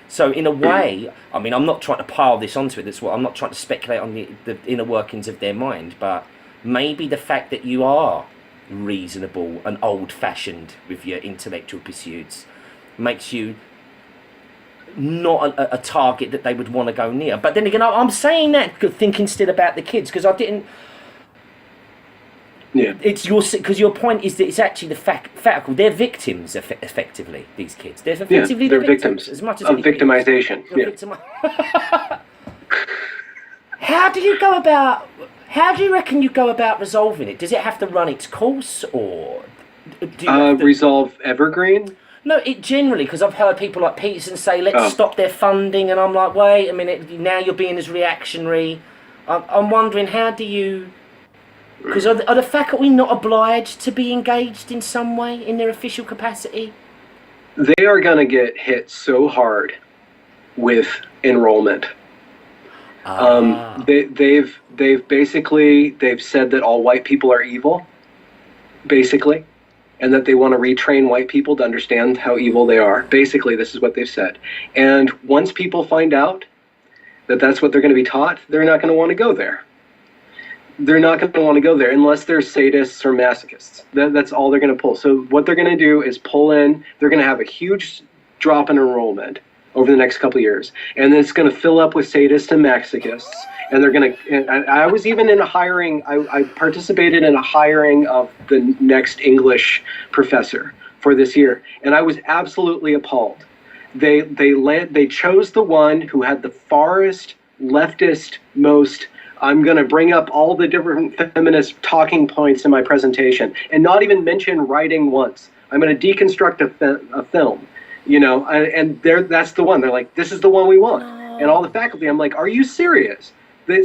So in a way, I mean, I'm not trying to pile this onto it. That's what I'm not trying to speculate on the inner workings of their mind, but maybe the fact that you are reasonable and old-fashioned with your intellectual pursuits makes you not a target that they would want to go near. But then again, I'm saying that thinking still about the kids, because I didn't. Yeah. It's because your point is that it's actually the faculty. They're victims, effectively. These kids. They're effectively they're victims as much as of victimization. How do you go about? How do you reckon you go about resolving it? Does it have to run its course, or do you resolve Evergreen? No, it generally, because I've heard people like Peterson say, let's stop their funding, and I'm like, wait a minute, now you're being as reactionary. I'm wondering, how do you... Because are the faculty not obliged to be engaged in some way in their official capacity? They are going to get hit so hard with enrollment. They've said that all white people are evil, basically. And that they want to retrain white people to understand how evil they are. Basically, this is what they've said. And once people find out that that's what they're going to be taught, they're not going to want to go there. They're not going to want to go there unless they're sadists or masochists. That's all they're going to pull. So what they're going to do is pull in, they're going to have a huge drop in enrollment over the next couple of years. And then it's going to fill up with sadists and masochists. And they're going to, I was even in a hiring, I participated in a hiring of the next English professor for this year. And I was absolutely appalled. They chose the one who had the farthest, leftist, most, I'm going to bring up all the different feminist talking points in my presentation and not even mention writing once. I'm going to deconstruct a film, you know, and that's the one. They're like, this is the one we want. No. And all the faculty, I'm like, are you serious?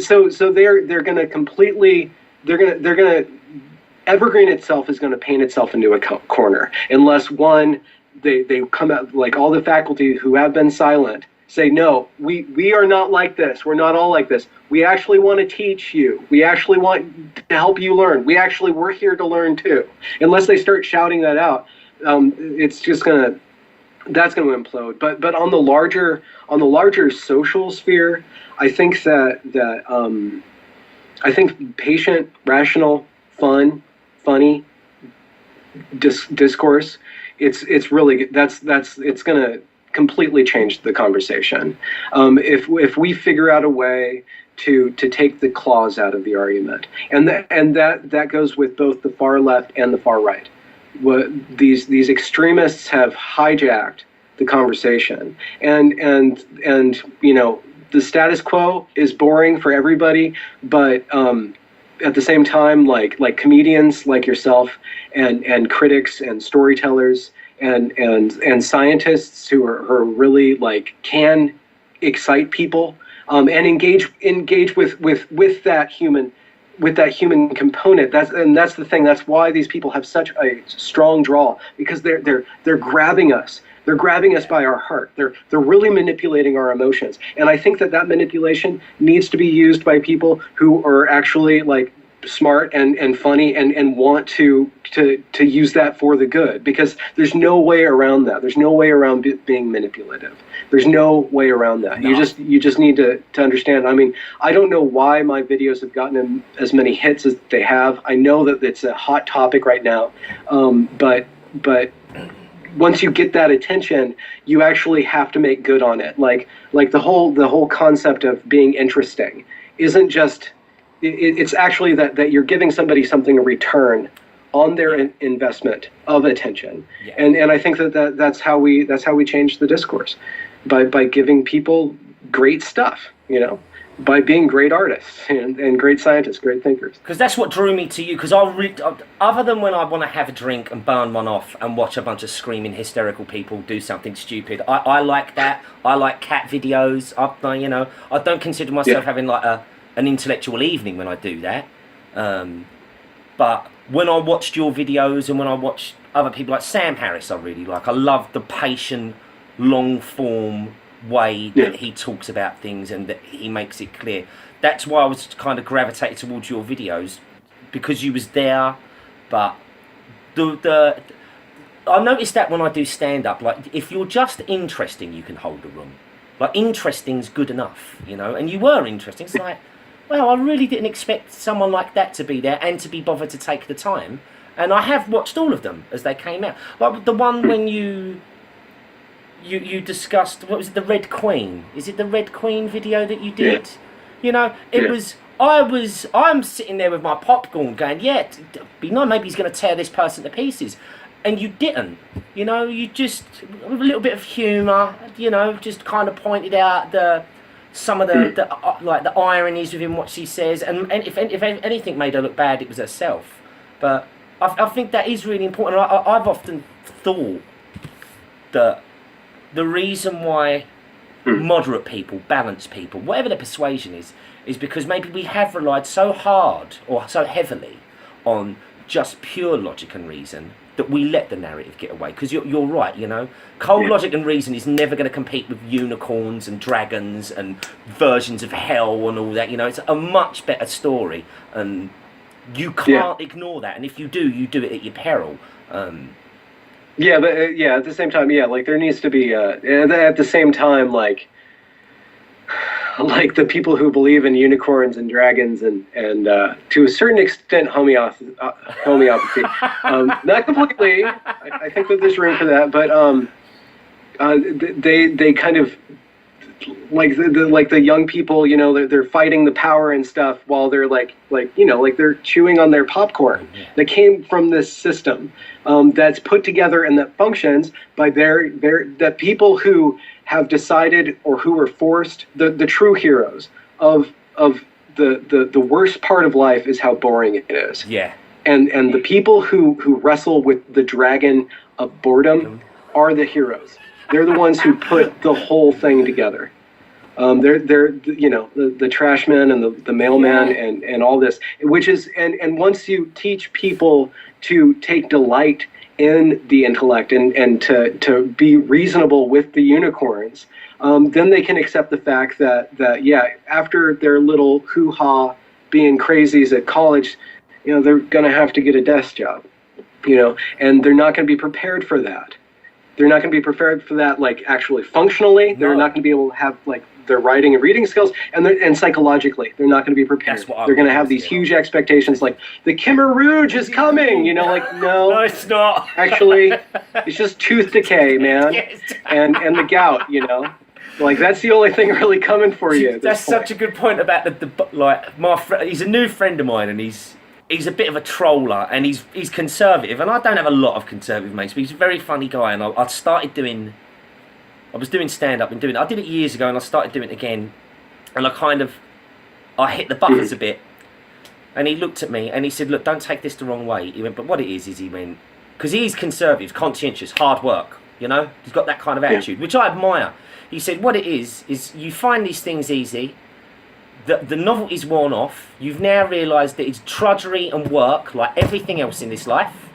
So they're going to completely, they're going to Evergreen itself is going to paint itself into a corner unless they come out, like all the faculty who have been silent say, no, we are not like this. We're not all like this. We actually want to teach you. We actually want to help you learn. We're here to learn too. Unless they start shouting that out, it's just that's going to implode. But on the larger social sphere, I think that I think patient, rational, funny discourse, it's really, it's going to completely changed the conversation. If we figure out a way to take the clause out of the argument, and that goes with both the far left and the far right. What these extremists have hijacked the conversation, and the status quo is boring for everybody, but at the same time, like comedians like yourself and critics and storytellers and scientists who are really can excite people and engage with that human component. That's the thing. That's why these people have such a strong draw, because they're grabbing us. They're grabbing us by our heart. They're really manipulating our emotions. And I think that manipulation needs to be used by people who are actually smart and funny and want to use that for the good, because there's no way around that. There's no way around being manipulative. There's no way around that. No. You just need to understand. I mean, I don't know why my videos have gotten as many hits as they have. I know that it's a hot topic right now, but once you get that attention, you actually have to make good on it. Like the whole concept of being interesting isn't just. It's actually that you're giving somebody something in return on their investment of attention, and I think that's how we change the discourse, by giving people great stuff, by being great artists and great scientists, great thinkers. Because that's what drew me to you. Because other than when I want to have a drink and burn one off and watch a bunch of screaming hysterical people do something stupid, I like that. I like cat videos. I don't consider myself having an intellectual evening when I do that, but when I watched your videos and when I watched other people like Sam Harris, I really like. I love the patient, long form way that he talks about things and that he makes it clear. That's why I was kind of gravitated towards your videos, because you was there. But I noticed that when I do stand up, if you're just interesting, you can hold a room. Interesting's good enough, and you were interesting. It's well, I really didn't expect someone like that to be there and to be bothered to take the time. And I have watched all of them as they came out. Like the one when you discussed, what was it, the Red Queen? Is it the Red Queen video that you did? I'm sitting there with my popcorn going, be nice, maybe he's going to tear this person to pieces. And you didn't. You just, with a little bit of humour, just kind of pointed out some of the ironies within what she says, and if anything made her look bad, it was herself. But I think that is really important. I've often thought that the reason why moderate people, balanced people, whatever their persuasion is because maybe we have relied so hard or so heavily on just pure logic and reason that we let the narrative get away. Because you're right, cold logic and reason is never going to compete with unicorns and dragons and versions of hell and all that. It's a much better story, and you can't ignore that. And if you do it at your peril. At the same time, there needs to be at the same time, the people who believe in unicorns and dragons and to a certain extent homeopathy. Not completely. I think that there's room for that, but they kind of the young people, they're fighting the power and stuff while they're they're chewing on their popcorn. That came from this system that's put together and that functions by the people who have decided or who were forced. The true heroes of the worst part of life is how boring it is. And the people who wrestle with the dragon of boredom are the heroes. They're the ones who put the whole thing together. They're the trash man and the mailman and all this, which is and once you teach people to take delight in the intellect and to be reasonable with the unicorns, then they can accept the fact that after their little hoo-ha being crazies at college, they're going to have to get a desk job, and they're not going to be prepared for that. They're not going to be prepared for that, like, actually functionally. They're not going to be able to have, like, their writing and reading skills, and psychologically, they're not going to be prepared. They're going to have these huge expectations, like, the Khmer Rouge is coming, you know, like, no, it's not. Actually, it's just tooth decay, man, Yes. and the gout, you know. Like, that's the only thing really coming for you. At That's this point. such a good point about the like my friend. He's a new friend of mine, and he's a bit of a troller, and he's conservative, and I don't have a lot of conservative mates, but he's a very funny guy. And I was doing stand up and I did it years ago, and I started doing it again, and I hit the buffers a bit, and he looked at me and he said, "Look, don't take this the wrong way." He went, "But what it is he went, because he's conservative, conscientious, hard work, you know, he's got that kind of attitude, which I admire." He said, "What it is you find these things easy. The novelty's worn off. You've now realised that it's drudgery and work like everything else in this life,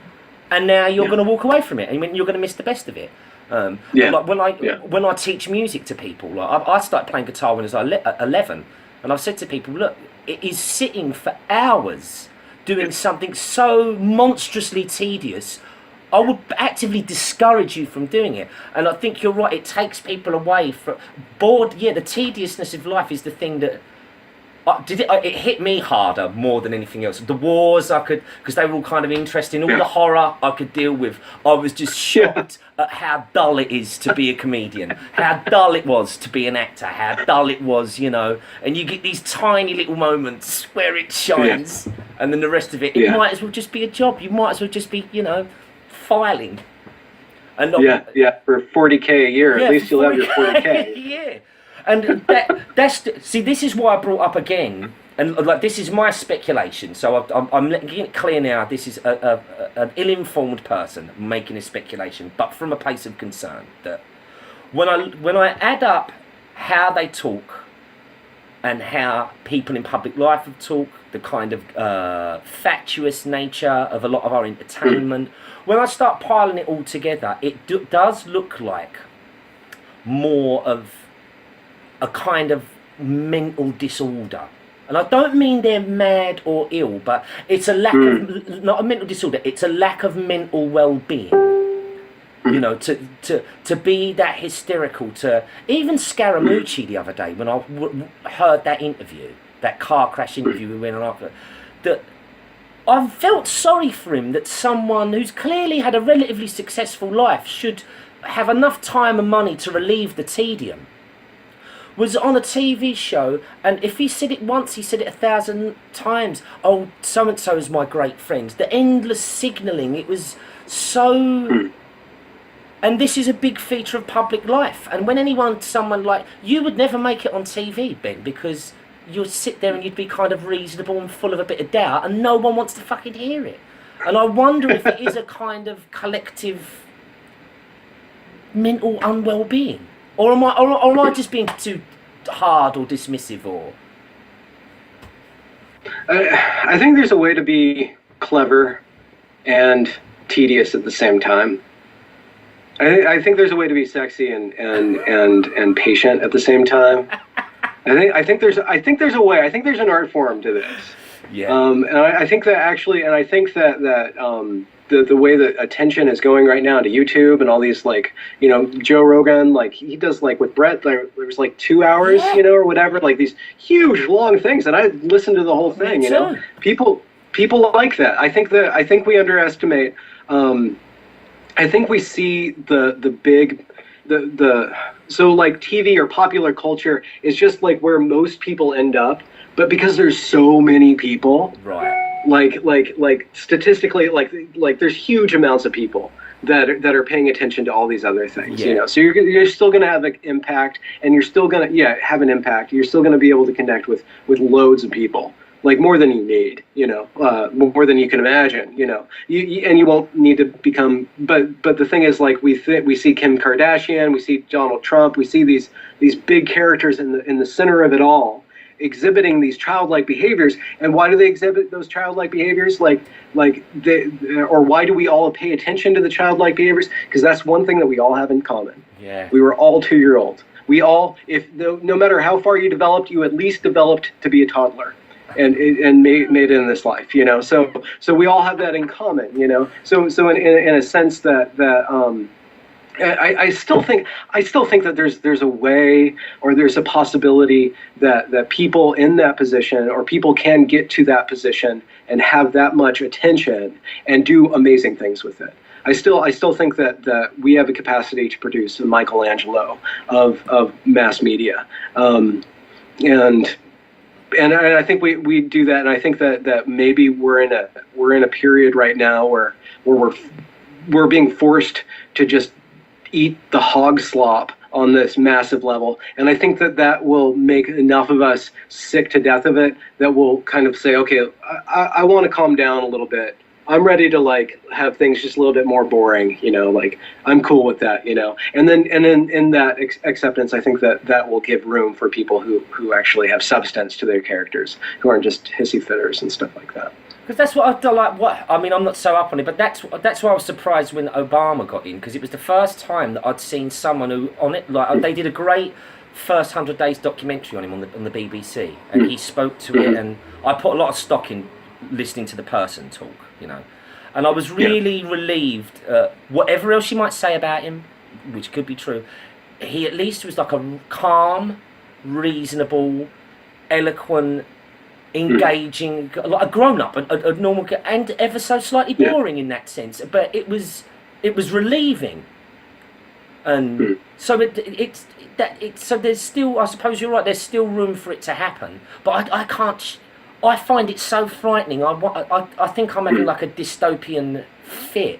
and now you're going to walk away from it, and you're going to miss the best of it." Like when I teach music to people, like I started playing guitar when I was 11, and I've said to people, look, it is sitting for hours doing something so monstrously tedious. I would actively discourage you from doing it. And I think you're right, it takes people away from bored. Yeah, the tediousness of life is the thing that it hit me harder more than anything else. The wars because they were all kind of interesting. All the horror I could deal with. I was just shocked at how dull it is to be a comedian, how dull it was to be an actor, how dull it was, you know. And you get these tiny little moments where it shines, and then the rest of it might as well just be a job. You might as well just be, you know, filing. And for $40K a year, at least you'll have your $40K. Yeah. And see, this is why I brought up again, and like this is my speculation. So I'm getting it clear now. This is an ill-informed person making a speculation, but from a place of concern. That when I add up how they talk and how people in public life have talked, the kind of fatuous nature of a lot of our entertainment, when I start piling it all together, it does look like more of a kind of mental disorder. And I don't mean they're mad or ill, but it's a lack of, not a mental disorder, it's a lack of mental well-being. You know, to be that hysterical, to even Scaramucci the other day, when I heard that interview, that car crash interview we went on after, that I felt sorry for him, that someone who's clearly had a relatively successful life should have enough time and money to relieve the tedium, was on a TV show, and if he said it once, he said it 1,000 times. Oh, so-and-so is my great friend. The endless signalling, it was so... And this is a big feature of public life. And when someone like... You would never make it on TV, Ben, because you'd sit there and you'd be kind of reasonable and full of a bit of doubt, and no one wants to fucking hear it. And I wonder if it is a kind of collective mental unwell-being. Or am I just being too hard or dismissive? Or I think there's a way to be clever and tedious at the same time. I think there's a way to be sexy and patient at the same time. I think there's a way. I think there's an art form to this. yeah, And I think that actually, and I think that the way that attention is going right now to YouTube and all these, like, you know, Joe Rogan, like he does, like with Brett, there was like 2 hours, you know, or whatever, like these huge long things, and I listened to the whole thing. You know, people like that. I think we underestimate. I think we see the big. So like TV or popular culture is just like where most people end up, but because there's so many people, right? Like statistically, like there's huge amounts of people that are paying attention to all these other things, you know. So you're still going to have an impact, and you're still going to have an impact. You're still going to be able to connect with loads of people, like more than you need, you know, more than you can imagine, you know. You won't need to become. But the thing is, like we see Kim Kardashian, we see Donald Trump, we see these big characters in the center of it all, exhibiting these childlike behaviors. And why do they exhibit those childlike behaviors? Or why do we all pay attention to the childlike behaviors? Because that's one thing that we all have in common. Yeah. We were all 2-year-olds. We all, no matter how far you developed, you at least developed to be a toddler. And made it in this life, you know. So we all have that in common, you know. So in a sense that I still think that there's a way, or there's a possibility that people in that position, or people can get to that position and have that much attention and do amazing things with it. I still think that we have a capacity to produce a Michelangelo of mass media, and I think we do that. And I think that maybe we're in a period right now where we're being forced to just eat the hog slop on this massive level. And I think that will make enough of us sick to death of it that we'll kind of say, okay, I want to calm down a little bit. I'm ready to like have things just a little bit more boring, like I'm cool with that, and then in that acceptance, I think that will give room for people who actually have substance to their characters, who aren't just hissy fitters and stuff like that. Because that's what I do like. I'm not so up on it, but that's why I was surprised when Obama got in, because it was the first time that I'd seen someone who on it, like they did a great first 100 days documentary on him on the BBC, and he spoke to it, and I put a lot of stock in listening to the person talk, and I was really relieved. Whatever else you might say about him, which could be true, he at least was like a calm, reasonable, eloquent, engaging, like a grown-up, a normal, and ever so slightly boring in that sense, but it was relieving, and so so there's still, I suppose you're right, there's still room for it to happen, but I can't. I find it so frightening. I think I'm having like a dystopian fit.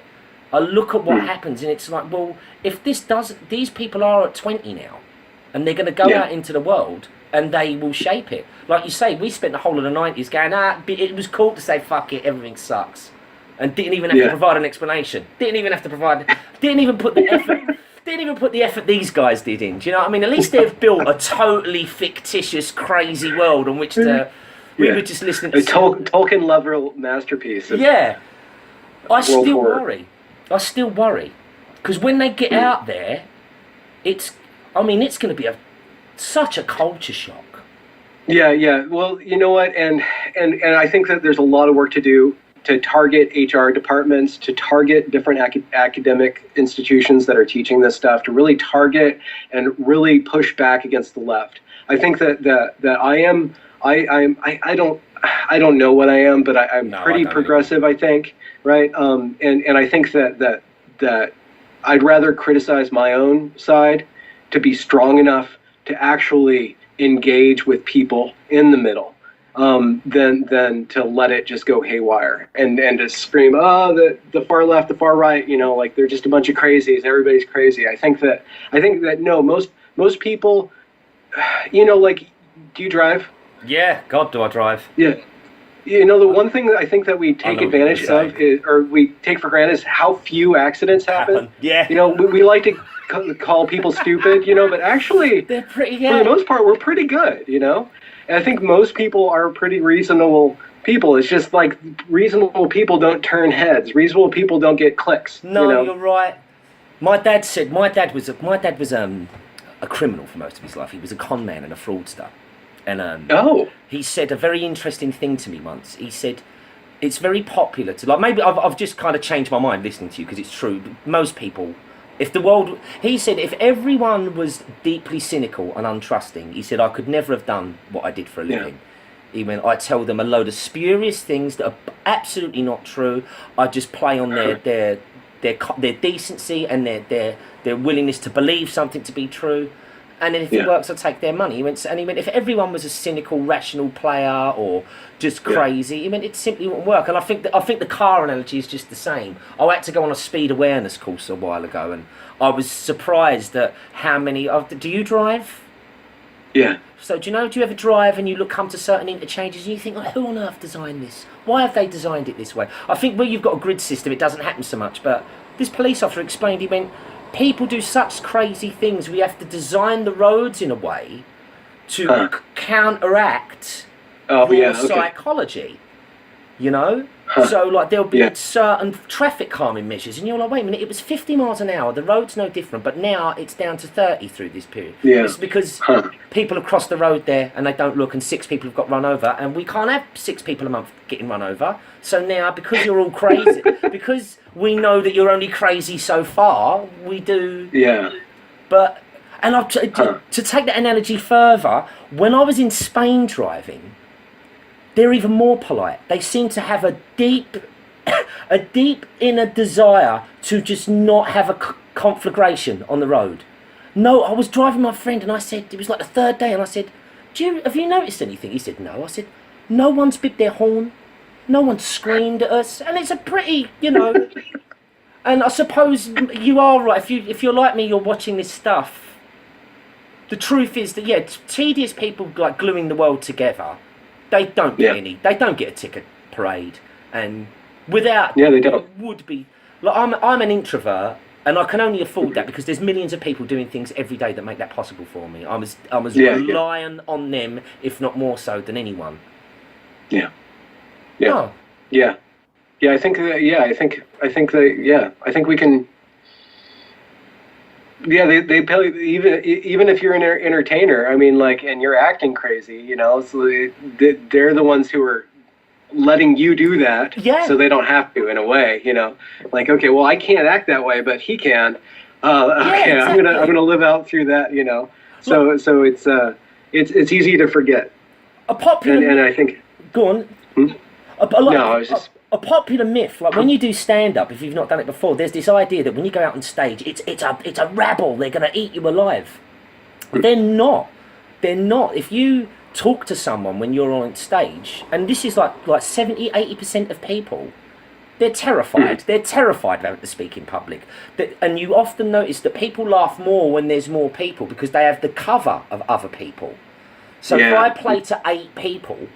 I look at what happens, and it's like, well, if these people are at 20 now, and they're going to go out into the world, and they will shape it. Like you say, we spent the whole of the 90s going, it was cool to say, fuck it, everything sucks. And didn't even have to provide an explanation. Didn't even put the effort these guys did in. Do you know what I mean? At least they've built a totally ficticious, crazy world on which we were just listening to... A Tolkien level masterpiece. I still worry. Because when they get out there, it's going to be such a culture shock. Yeah. Well, you know what, and I think that there's a lot of work to do to target HR departments, to target different academic institutions that are teaching this stuff, to really target and really push back against the left. I think that I don't know what I am, but I'm pretty progressive, I think, right? And I think that I'd rather criticize my own side to be strong enough to actually engage with people in the middle, than to let it just go haywire and to scream, the far left, the far right, like they're just a bunch of crazies. Everybody's crazy. I think that no, most people, like, do you drive? Yeah, God, do I drive? Yeah. The one thing that I think that we take advantage of or we take for granted is how few accidents happen. Yeah. We like to call people stupid, but actually, they're pretty good. For the most part, we're pretty good, And I think most people are pretty reasonable people. It's just like reasonable people don't turn heads. Reasonable people don't get clicks. No, you're right. My dad was a criminal for most of his life. He was a con man and a fraudster. And he said a very interesting thing to me once. He said, it's very popular to, like, maybe I've just kind of changed my mind listening to you, because it's true. Most people, he said, if everyone was deeply cynical and untrusting, he said, I could never have done what I did for a living. He went, I tell them a load of spurious things that are absolutely not true. I just play on their decency and their willingness to believe something to be true. And then if it works, I'll take their money. He went, if everyone was a cynical, rational player or just crazy, it simply wouldn't work. And I think the car analogy is just the same. I had to go on a speed awareness course a while ago, and I was surprised at how many. Do you drive? Yeah. So do you ever drive and you come to certain interchanges and you think, who on earth designed this? Why have they designed it this way? I think where you've got a grid system, it doesn't happen so much. But this police officer explained, he went, people do such crazy things. We have to design the roads in a way to counteract your psychology. So like there'll be Yeah. certain traffic calming measures, and you're like, wait a minute, it was 50 miles an hour. The road's no different, but now it's down to 30 through this period. Yeah. It's because Huh. people have crossed the road there and they don't look, and 6 people have got run over, and we can't have 6 people a month getting run over. So now, because you're all crazy, because we know that you're only crazy so far, we do. Yeah. But and to take that analogy further, when I was in Spain driving, they're even more polite. They seem to have a deep inner desire to just not have a conflagration on the road. No, I was driving my friend and I said, it was like the 3rd day, and I said, have you noticed anything? He said, no. I said, no one's bipped their horn. No one screamed at us. And it's a pretty, and I suppose you are right. If you're like me, you're watching this stuff. The truth is that, tedious people like gluing the world together, they don't get they don't get a ticket parade, and without they don't. Would be like I'm an introvert, and I can only afford that because there's millions of people doing things every day that make that possible for me. I'm as reliant on them, if not more so, than anyone. Yeah. Oh. Yeah. I think we can. Yeah, they pay, even if you're an entertainer. I mean, like, and you're acting crazy, so they're the ones who are letting you do that, so they don't have to, in a way, like, okay, well, I can't act that way, but he can. Okay, exactly. I'm gonna live out through that, So it's easy to forget. A popular and I think. Go on. A popular myth, like when you do stand-up, if you've not done it before, there's this idea that when you go out on stage, it's a rabble, they're going to eat you alive. They're not. If you talk to someone when you're on stage, and this is like 70-80% of people, they're terrified. They're terrified about to speak in public. And you often notice that people laugh more when there's more people because they have the cover of other people. So if I play to 8 people,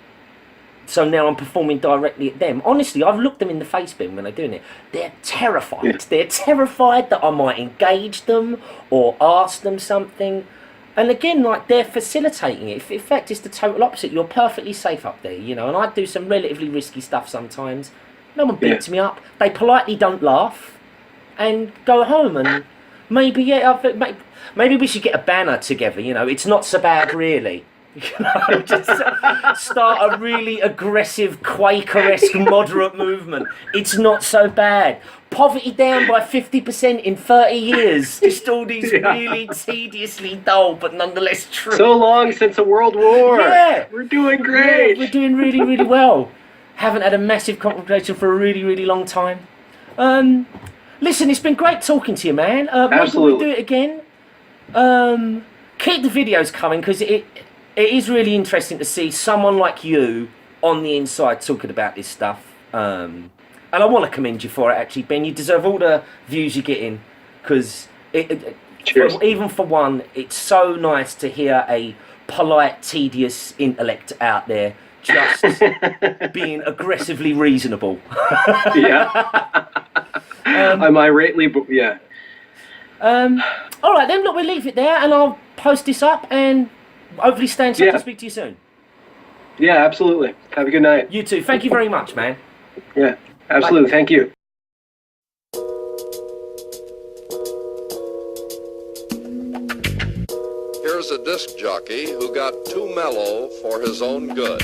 so now I'm performing directly at them. Honestly, I've looked them in the face bin when they're doing it. They're terrified. Yeah. They're terrified that I might engage them or ask them something. And again, like, they're facilitating it. In fact, it's the total opposite. You're perfectly safe up there, and I do some relatively risky stuff sometimes. No one beats me up. They politely don't laugh and go home. And maybe we should get a banner together, It's not so bad, really. Just start a really aggressive Quaker-esque moderate movement. It's not so bad. Poverty down by 50% in 30 years. Just all these really tediously dull but nonetheless true. So long since a world war. Yeah. We're doing great. Yeah, we're doing really, really well. Haven't had a massive confrontation for a really, really long time. Listen, it's been great talking to you, man. Absolutely. Maybe we'll do it again. Keep the videos coming, because it is really interesting to see someone like you on the inside talking about this stuff. And I want to commend you for it, actually, Ben. You deserve all the views you're getting, because even for one, it's so nice to hear a polite, tedious intellect out there just being aggressively reasonable. I'm irately, all right, then, look, we'll leave it there, and I'll post this up, and hopefully stay in touch and speak to you soon. Yeah, absolutely. Have a good night. You too. Thank you very much, man. Yeah, absolutely. Bye. Thank you. Here's a disc jockey who got too mellow for his own good.